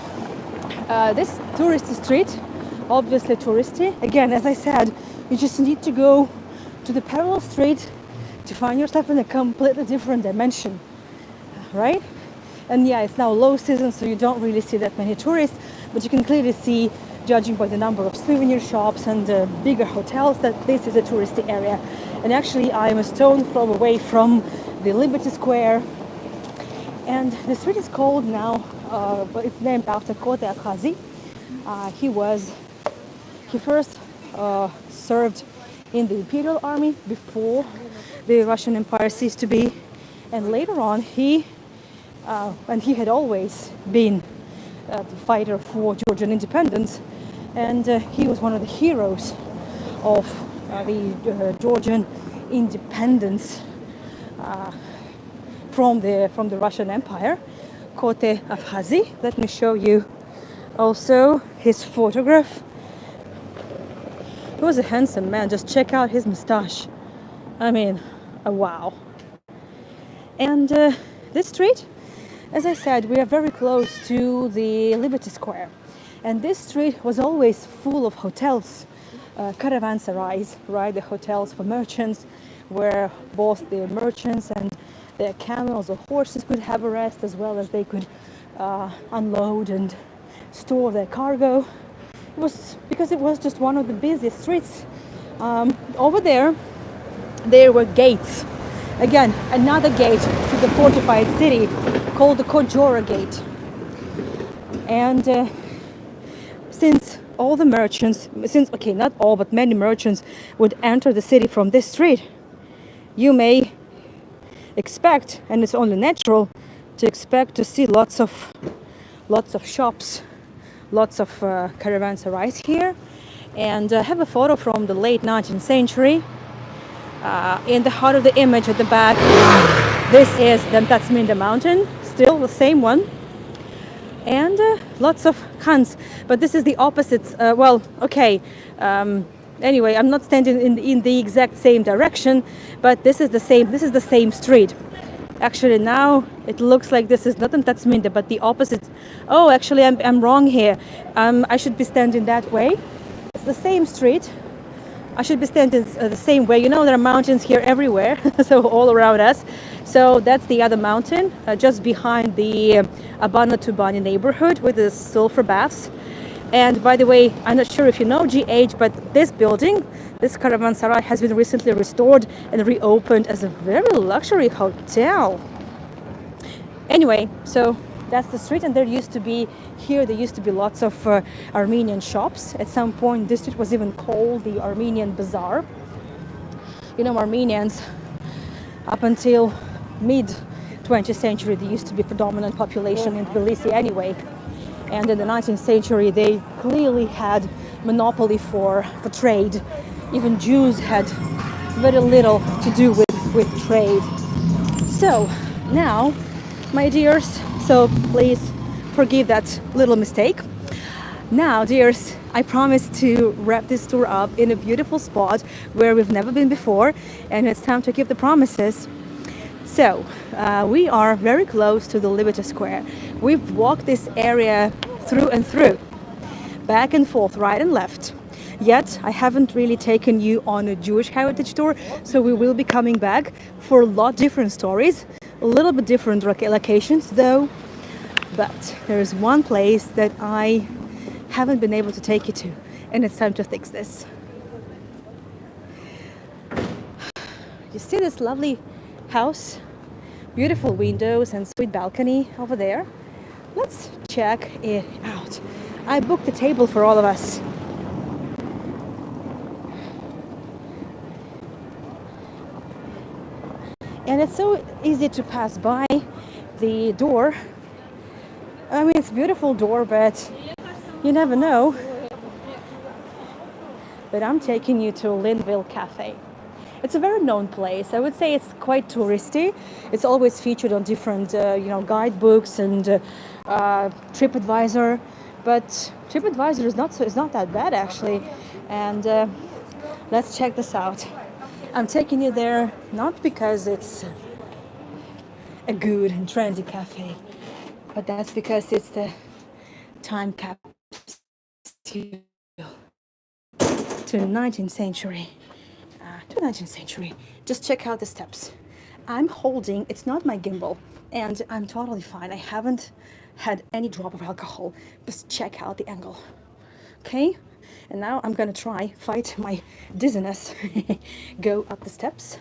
this touristy street, obviously touristy. Again, as I said, you just need to go to the parallel street to find yourself in a completely different dimension, right? And yeah, it's now low season, so you don't really see that many tourists, but you can clearly see, judging by the number of souvenir shops and bigger hotels, that this is a touristy area. And actually, I am a stone throw away from the Liberty Square, and the street is called now, but it's named after Kote Akhazi. He first served in the Imperial Army before the Russian Empire ceased to be, and later on and he had always been the fighter for Georgian independence, and he was one of the heroes of the Georgian independence from the Russian Empire, Kote Akhazi. Let me show you also his photograph. He was a handsome man. Just check out his mustache. I mean, wow. And this street, as I said, we are very close to the Liberty Square. And this street was always full of hotels, caravanserais, right? The hotels for merchants, where both the merchants and their camels or horses could have a rest, as well as they could unload and store their cargo. It was because it was just one of the busiest streets. Over there were gates. Again, another gate to the fortified city called the Kojora Gate. And since all the merchants, not all, but many merchants would enter the city from this street, you may expect, and it's only natural to expect, to see lots of shops, lots of caravanserais here. And I have a photo from the late 19th century. In the heart of the image at the back, this is the Tatsminda mountain, still the same one. And lots of khans, but this is the opposite. Anyway, I'm not standing in the exact same direction, but this is the same street. Actually, now it looks like this is not in Tatsminda, but the opposite. Oh, actually, I'm wrong here. I should be standing that way. It's the same street. I should be standing the same way. You know, there are mountains here everywhere, so all around us. So that's the other mountain, just behind the Abana Tubani neighborhood with the sulfur baths. And by the way, I'm not sure if you know GH, but this building, this caravanserai, has been recently restored and reopened as a very luxury hotel. Anyway, so that's the street, and there used to be lots of Armenian shops. At some point, this street was even called the Armenian Bazaar. You know, Armenians, up until mid 20th century, they used to be predominant population in Tbilisi anyway. And in the 19th century, they clearly had monopoly for trade. Even Jews had very little to do with trade. So now, my dears, so please forgive that little mistake. Now, dears, I promise to wrap this tour up in a beautiful spot where we've never been before, and it's time to keep the promises. So, we are very close to the Liberty Square. We've walked this area through and through, back and forth, right and left. Yet, I haven't really taken you on a Jewish heritage tour, so we will be coming back for a lot different stories, a little bit different locations though. But there is one place that I haven't been able to take you to, and it's time to fix this. You see this lovely house? Beautiful windows and sweet balcony over there. Let's check it out. I booked a table for all of us. And it's so easy to pass by the door. I mean, it's a beautiful door, but you never know. But I'm taking you to Linville Cafe. It's a very known place. I would say it's quite touristy. It's always featured on different, guidebooks and TripAdvisor. But TripAdvisor is not that bad actually. And let's check this out. I'm taking you there not because it's a good and trendy cafe, but that's because it's the time capsule to 19th century. To 19th century. Just check out the steps. I'm holding, it's not my gimbal, and I'm totally fine. I haven't had any drop of alcohol. Just check out the angle. Okay? And now I'm gonna fight my dizziness, go up the steps.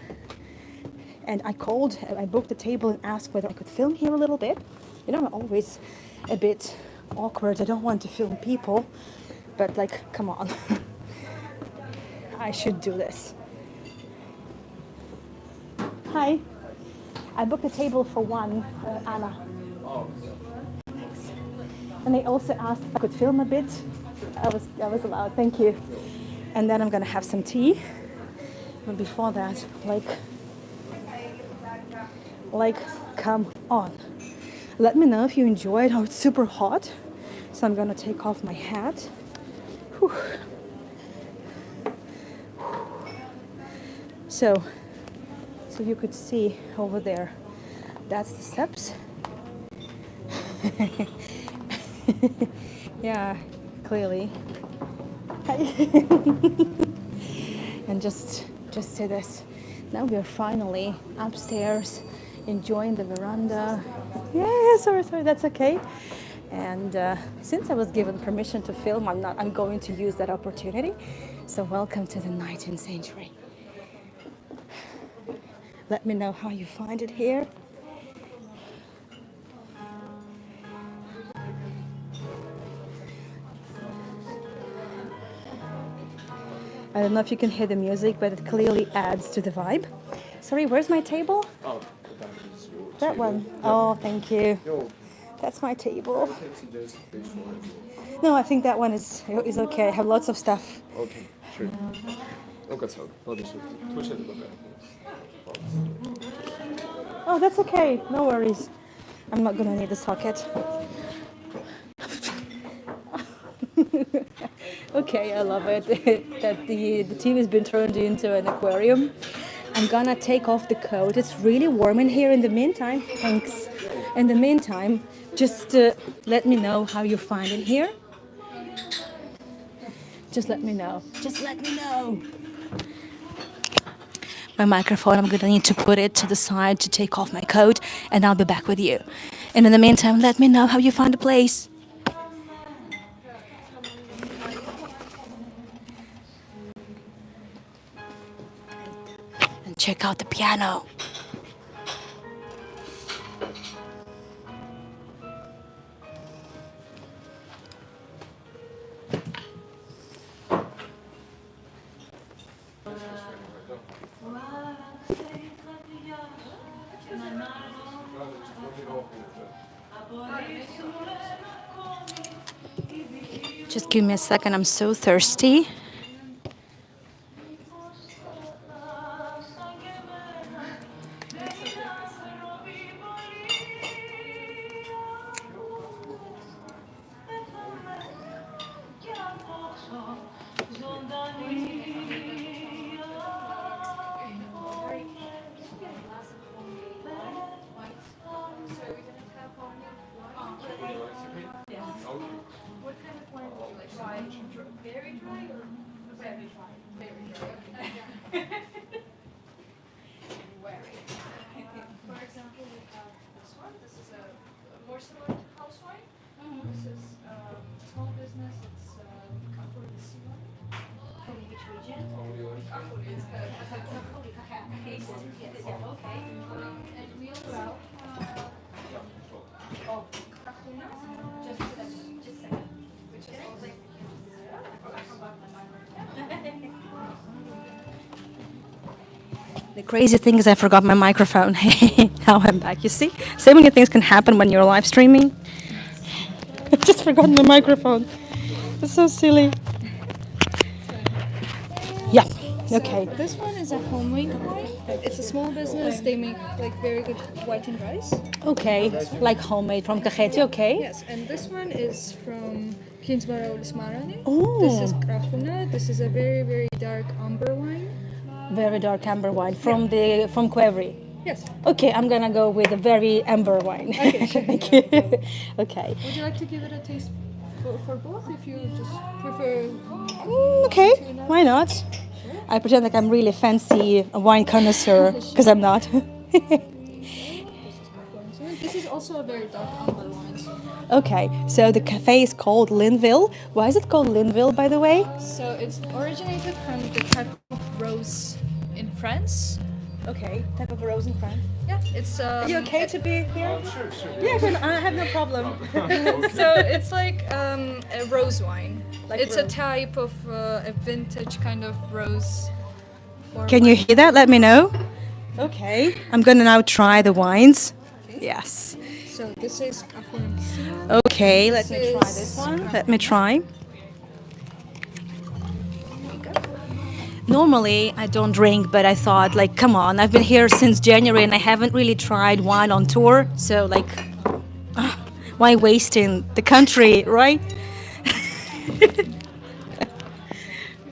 And I booked the table and asked whether I could film here a little bit. You know, I'm always a bit awkward. I don't want to film people, but like, come on. I should do this. Hi. I booked a table for one, Anna. Thanks. And they also asked if I could film a bit. I was allowed, thank you. And then I'm gonna have some tea. But before that, come on. Let me know if you enjoyed. Oh, it's super hot. So I'm gonna take off my hat. Whew. So you could see over there, that's the steps. Yeah, clearly. And just say this. Now we are finally upstairs, enjoying the veranda. Yeah, sorry, that's okay. And since I was given permission to film, I'm going to use that opportunity. So welcome to the 19th century. Let me know how you find it here. I don't know if you can hear the music, but it clearly adds to the vibe. Sorry, where's my table? Oh, that is your That table. one. Oh, thank you. Yo, That's my table. can suggest this one. No, I think that one is okay. I have lots of stuff. Okay, sure. Ну-ка, слушай, Oh, that's okay. No worries. I'm not gonna need the socket. Okay, I love it that the TV has been turned into an aquarium. I'm gonna take off the coat. It's really warm in here. In the meantime, thanks. In the meantime, just let me know how you find it here. Just let me know. Just let me know. My microphone, I'm gonna need to put it to the side to take off my coat, and I'll be back with you. And in the meantime, let me know how you find the place. check out the piano. Just give me a second, I'm so thirsty. For example, we have this one. This is a more similar to house wine. This is small business. It's Old Tbilisi one. From which region? Okay. And we also have Kahuna. Just a second. Which is also The crazy thing is I forgot my microphone. Now I'm back. You see? So many things can happen when you're live streaming. I just forgot my microphone. It's so silly. Yeah. Okay. This one is a homemade wine. It's a small business. They make like very good whitened rice. Okay. Like homemade from Kakheti, okay? Yes, and this one is from Kinsborough Smarani. Oh. This is Krafuna. This is a very, very dark amber wine. Very dark amber wine from Quevri. Yes. Okay, I'm gonna go with a very amber wine. Okay, sure. Thank you. Okay. Would you like to give it a taste for both if you just prefer? Okay, why not? I pretend like I'm really fancy wine connoisseur because I'm not. This is also a very dark amber wine. Okay, so the cafe is called Linville. Why is it called Linville, by the way? So it's originated from the type of rose in France. Okay, type of rose in France. Yeah, it's Are you okay to be here? Sure. Yeah, I have no problem. so it's like a rose wine. Like it's rose. a type of a vintage kind of rose. Can you hear that? Let me know. Okay, I'm gonna now try the wines. Yes. So this is Kahuna. Okay, let me This try is- this one. Let me try. Normally, I don't drink, but I thought, like, come on, I've been here since January and I haven't really tried wine on tour. So, like, why wasting the country, right?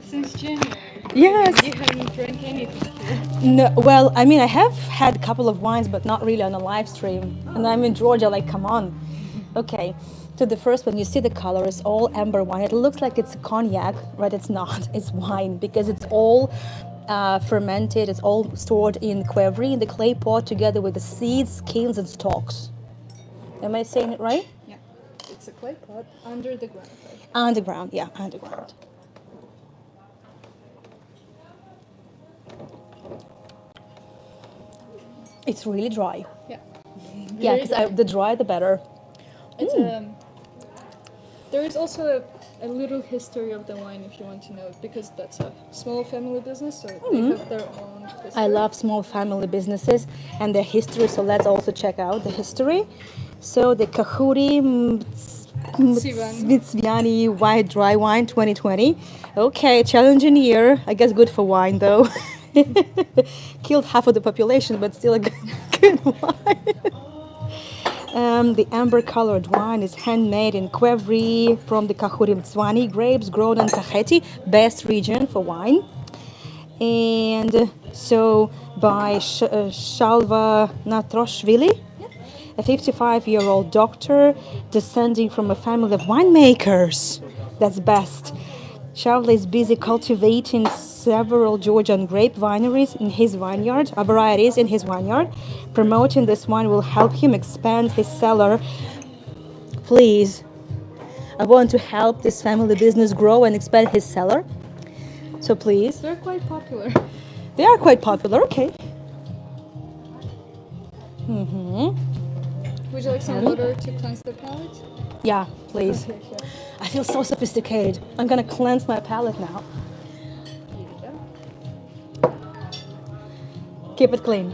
Since January. Yes. You haven't drank anything here. No, well, I mean, I have had a couple of wines, but not really on a live stream. And I'm in Georgia, like, come on. Okay. So the first one, you see the color is all amber wine. It looks like it's cognac, but it's not. It's wine because it's all fermented. It's all stored in Quevri, in the clay pot, together with the seeds, skins, and stalks. Am I saying it right? Yeah, it's a clay pot under the ground. Right? Underground, yeah, underground. It's really dry. Yeah. Yeah, Very because the drier the better. It's there is also a little history of the wine if you want to know it, because that's a small family business, so they have their own history. I love small family businesses and their history, so let's also check out the history. So the Kahuri Mitsviani White Dry Wine 2020. Okay, challenging year. I guess good for wine though. Killed half of the population, but still a good wine. The amber-colored wine is handmade in Quevri from the Kahuri Mtswani grapes grown in Kakheti, best region for wine. And so by Shalva Natroshvili, a 55-year-old doctor descending from a family of winemakers. That's best. Shavla is busy cultivating several Georgian grape varieties in his vineyard. Promoting this wine will help him expand his cellar. Please, I want to help this family business grow and expand his cellar. So please. They're quite popular. They are quite popular. Okay. Would you like some water to cleanse the palate? Yeah, please. Okay, sure. I feel so sophisticated. I'm gonna cleanse my palate now. Here you go. Keep it clean.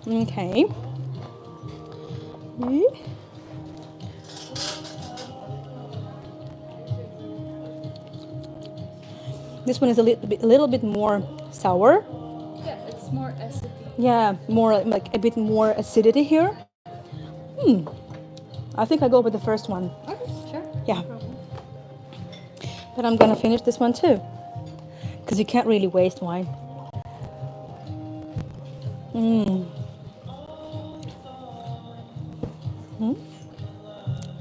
Okay. This one is a little bit more sour. Yeah, it's more acidic. Yeah, more like a bit more acidity here. I think I go with the first one. Okay, sure. Yeah. No problem. But I'm gonna finish this one too, because you can't really waste wine.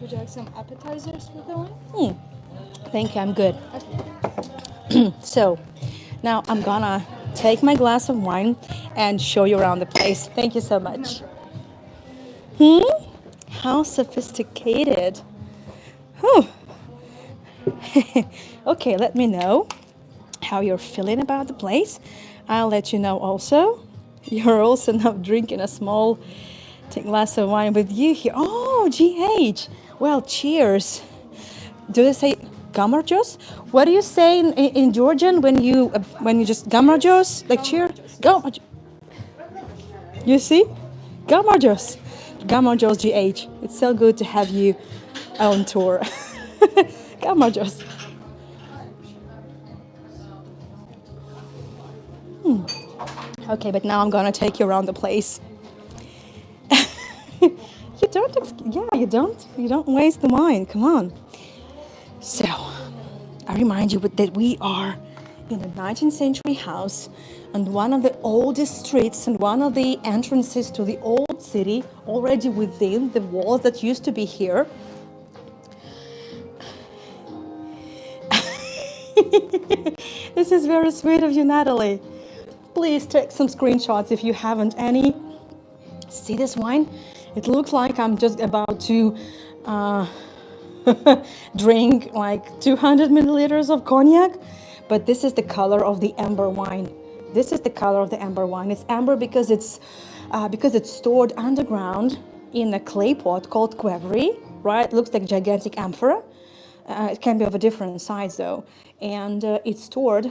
Would you like some appetizers with the wine? Thank you, I'm good. Okay. So now I'm gonna take my glass of wine and show you around the place. Thank you so much. How sophisticated. Whew. Okay, let me know how you're feeling about the place. I'll let you know also. You're also now drinking a small glass of wine with you here. Oh, GH. Well, cheers. Do they say gamarjos? What do you say in Georgian when you just gamarjos? Like cheer? Gamarjos. You see? Gamarjos. Gamarjos GH. It's so good to have you on tour. Gamarjos. Okay, but now I'm gonna take you around the place. You don't waste the wine. Come on. So, I remind you that we are in a 19th century house on one of the oldest streets and one of the entrances to the old city, already within the walls that used to be here. This is very sweet of you, Natalie. Please take some screenshots if you haven't any. See this wine? It looks like I'm just about to drink like 200 milliliters of cognac, but this is the color of the amber wine. This is the color of the amber wine. It's amber because it's stored underground in a clay pot called qvevri, right? It looks like gigantic amphora. It can be of a different size though, and it's stored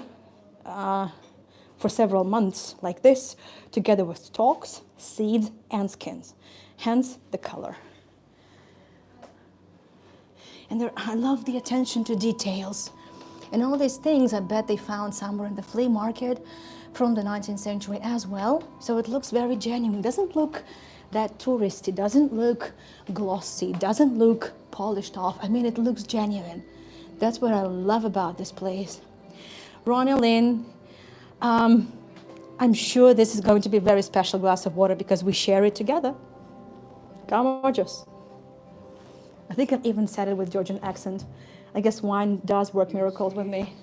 for several months like this, together with stalks, seeds, and skins. Hence the color. And I love the attention to details. And all these things, I bet they found somewhere in the flea market from the 19th century as well. So it looks very genuine. It doesn't look that touristy, doesn't look glossy, doesn't look polished off. I mean, it looks genuine. That's what I love about this place. Ronnie Lynn, I'm sure this is going to be a very special glass of water because we share it together. Gorgeous. I think I've even said it with Georgian accent. I guess wine does work miracles with me.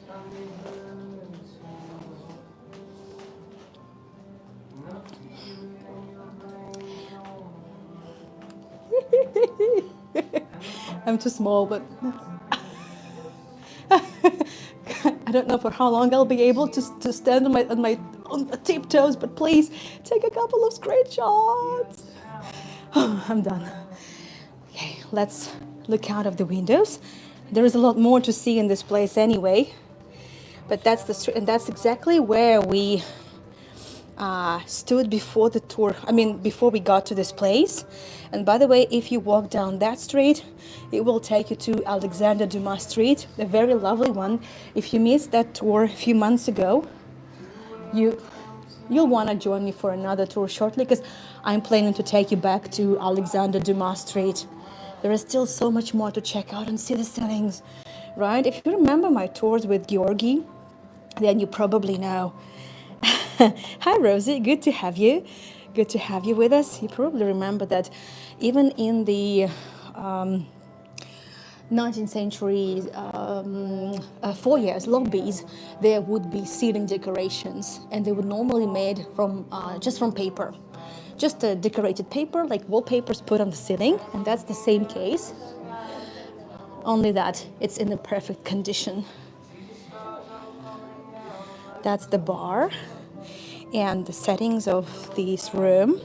I'm too small, but I don't know for how long I'll be able to stand on my tiptoes, but please take a couple of screenshots. I'm done. Okay, let's look out of the windows. There is a lot more to see in this place anyway, but that's the street, and that's exactly where we stood before the tour. I mean, before we got to this place. And by the way, if you walk down that street, it will take you to Alexander Dumas Street, a very lovely one. If you missed that tour a few months ago, you'll want to join me for another tour shortly, because I'm planning to take you back to Alexander Dumas Street. There is still so much more to check out and see the ceilings, right? If you remember my tours with Georgi, then you probably know. Hi, Rosie. Good to have you. Good to have you with us. You probably remember that even in the 19th century foyers, lobbies, there would be ceiling decorations, and they would normally made from just from paper, just a decorated paper, like wallpapers put on the ceiling, and that's the same case, only that it's in the perfect condition. That's the bar and the settings of this room.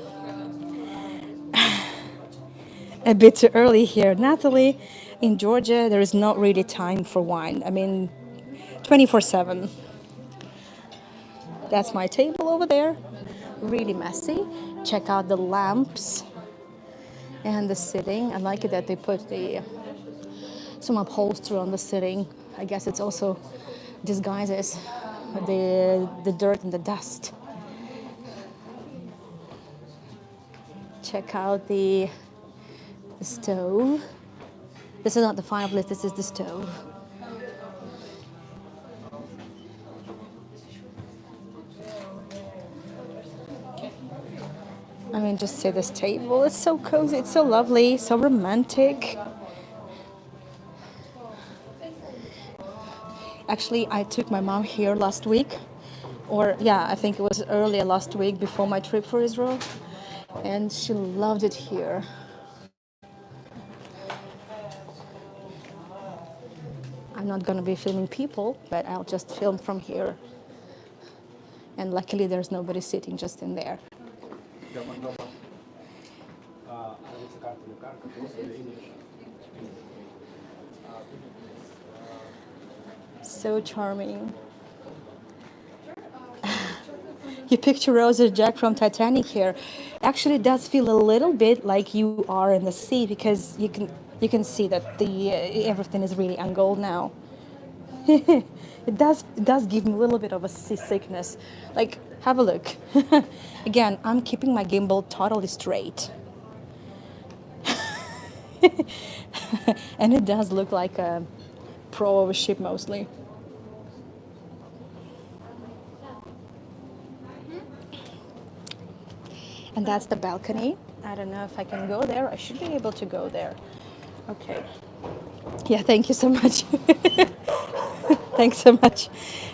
A bit too early here. Natalie, in Georgia, there is not really time for wine. I mean, 24/7. That's my table over there. Really messy. Check out the lamps and the sitting. I like it that they put some upholstery on the sitting. I guess it's also disguises the dirt and the dust. Check out the stove. This is not the fireplace, this is the stove. I mean, just see this table. It's so cozy, it's so lovely, so romantic. Actually, I took my mom here last week, or yeah, I think it was earlier last week before my trip for Israel, and she loved it here. I'm not gonna be filming people, but I'll just film from here. And luckily there's nobody sitting just in there. So charming. You picture Rosa Jack from Titanic here. Actually, it does feel a little bit like you are in the sea because you can see that the everything is really angled now. It does give me a little bit of a seasickness. Like, have a look. Again, I'm keeping my gimbal totally straight. And it does look like a pro of a ship mostly. And that's the balcony. I don't know if I can go there. I should be able to go there. Okay. Yeah, thank you so much. Thanks so much.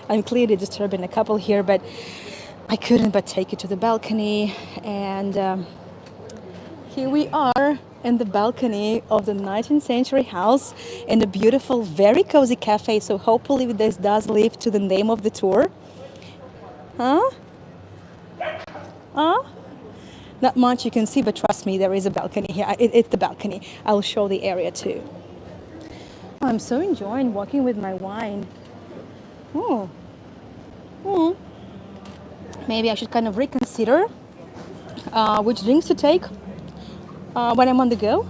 I'm clearly disturbing a couple here, but I couldn't but take you to the balcony. And here we are in the balcony of the 19th century house in a beautiful, very cozy cafe. So hopefully this does lead to the name of the tour. Huh? Huh? Not much you can see, but trust me, there is a balcony here. It's the balcony. I'll show the area too. I'm so enjoying walking with my wine. Oh. Oh. Maybe I should kind of reconsider which drinks to take when I'm on the go.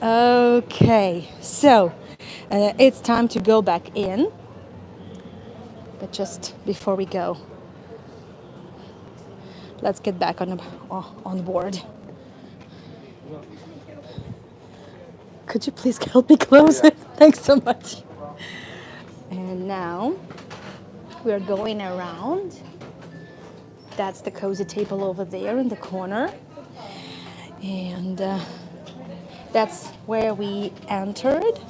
Okay, so it's time to go back in. But just before we go, let's get back on board. Could you please help me close it? Thanks so much. And now we're going around. That's the cozy table over there in the corner. And that's where we entered.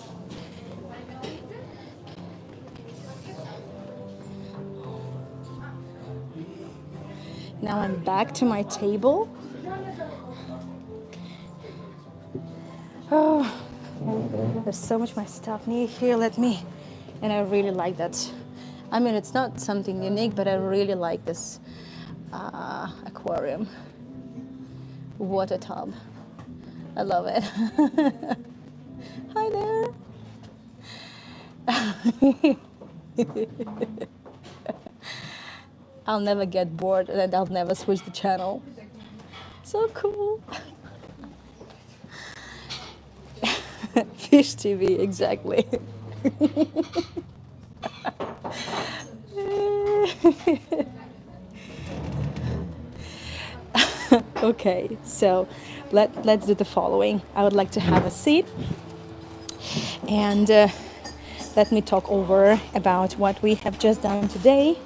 Now I'm back to my table. Oh, there's so much my stuff near here. And I really like that. I mean, it's not something unique, but I really like this aquarium, water tub. I love it. Hi there. I'll never get bored and I'll never switch the channel. So cool. Fish TV, exactly. Okay, so let's do the following. I would like to have a seat and let me talk over about what we have just done today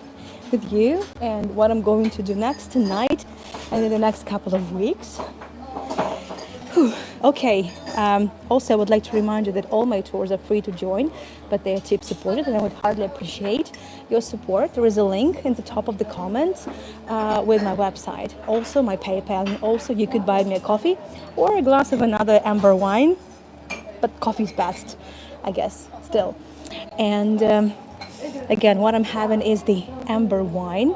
with you and what I'm going to do next tonight and in the next couple of weeks. Whew. Okay, also I would like to remind you that all my tours are free to join, but they are tip supported and I would hardly appreciate your support. There is a link in the top of the comments with my website, also my PayPal, and also you could buy me a coffee or a glass of another amber wine, but coffee's best, I guess, still. And again, what I'm having is the amber wine.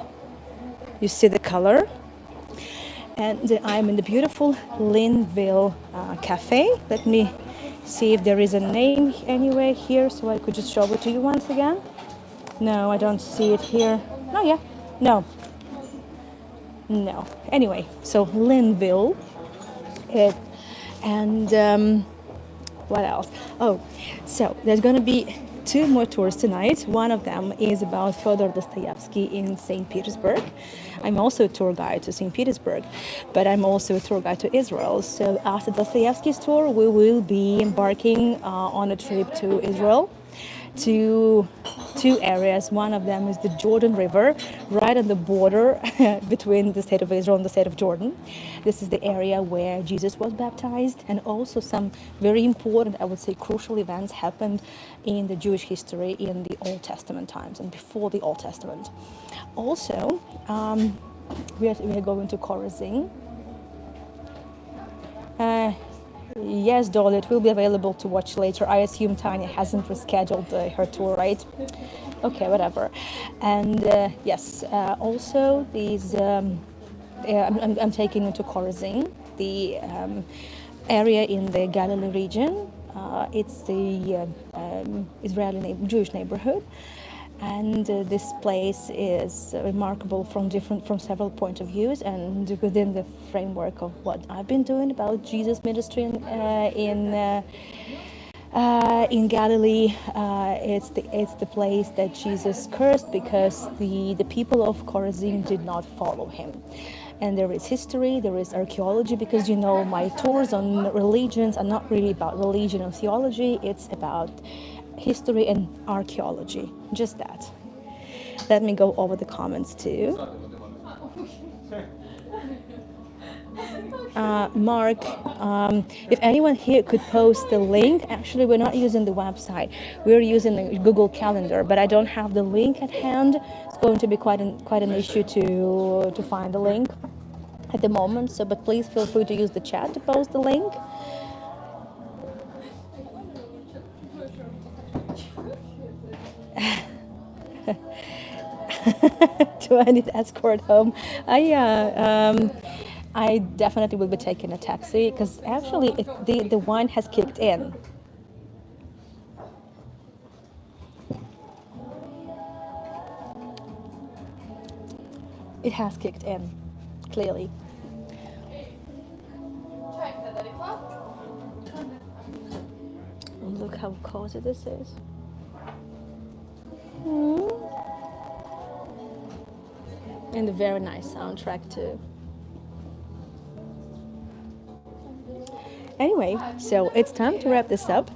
You see the color. And I'm in the beautiful Linville Cafe. Let me see if there is a name anywhere here so I could just show it to you once again. No, I don't see it here. Oh yeah, no. Anyway, so Linville. And what else? Oh, so there's going to be 2 more tours tonight. One of them is about Fyodor Dostoevsky in St. Petersburg. I'm also a tour guide to St. Petersburg, but I'm also a tour guide to Israel. So after Dostoevsky's tour, we will be embarking on a trip to Israel, to 2 areas. One of them is the Jordan River, right on the border between the state of Israel and the state of Jordan. This is the area where Jesus was baptized, and also some very important, I would say crucial events happened in the Jewish history in the Old Testament times and before the Old Testament. Also, we are going to Chorazin. Yes, Doll, it will be available to watch later. I assume Tanya hasn't rescheduled her tour, right? Okay, whatever. And yes, also these, I'm taking you to Chorazin, the area in the Galilee region. It's the Israeli Jewish neighborhood. And this place is remarkable from several points of views, and within the framework of what I've been doing about Jesus' ministry in Galilee. It's the place that Jesus cursed because the people of Chorazin did not follow him. And there is history, there is archaeology, because my tours on religions are not really about religion or theology, it's about history and archaeology, just that. Let me go over the comments too. Mark, if anyone here could post the link. Actually, we're not using the website, we're using the Google Calendar, but I don't have the link at hand. It's going to be quite an issue to find the link at the moment, so but please feel free to use the chat to post the link. Do I need escort home? I definitely will be taking a taxi, because actually the wine has kicked in. It has kicked in, clearly. Look how cozy this is. And a very nice soundtrack too. Anyway, so it's time to wrap this up.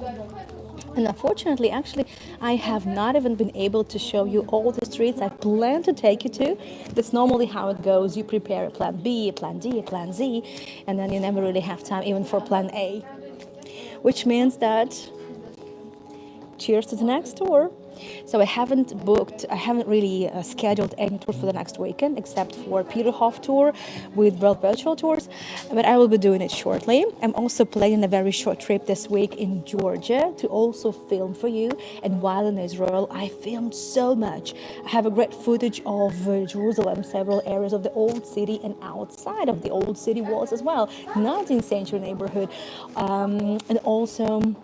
And unfortunately, actually, I have not even been able to show you all the streets I plan to take you to. That's normally how it goes. You prepare a plan B, a plan D, a plan Z, and then you never really have time even for plan A. Which means that cheers to the next tour. So I haven't really scheduled any tours for the next weekend, except for Peterhof tour with World Virtual Tours, but I will be doing it shortly. I'm also planning a very short trip this week in Georgia to also film for you. And while in Israel, I filmed so much. I have a great footage of Jerusalem, several areas of the old city and outside of the old city walls as well, 19th century neighborhood, and also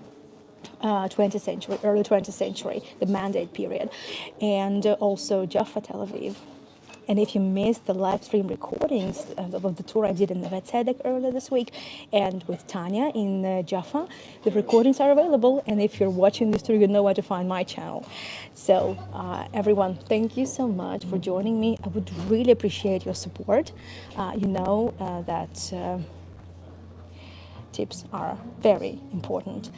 20th century, early 20th century, the Mandate period, and also Jaffa, Tel Aviv. And if you missed the live stream recordings of the tour I did in Neve Tzedek earlier this week and with Tanya in Jaffa, the recordings are available. And if you're watching this tour, you know where to find my channel. So everyone, thank you so much for joining me. I would really appreciate your support. You know that tips are very important,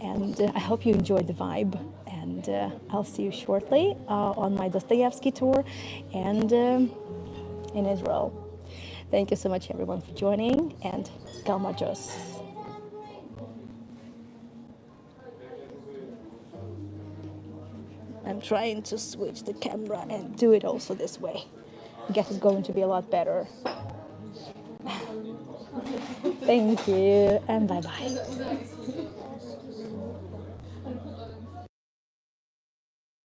and I hope you enjoyed the vibe, and I'll see you shortly on my Dostoevsky tour and in Israel. Thank you so much everyone for joining, and Galmajos. I'm trying to switch the camera and do it also this way. I guess it's going to be a lot better. Thank you and bye bye.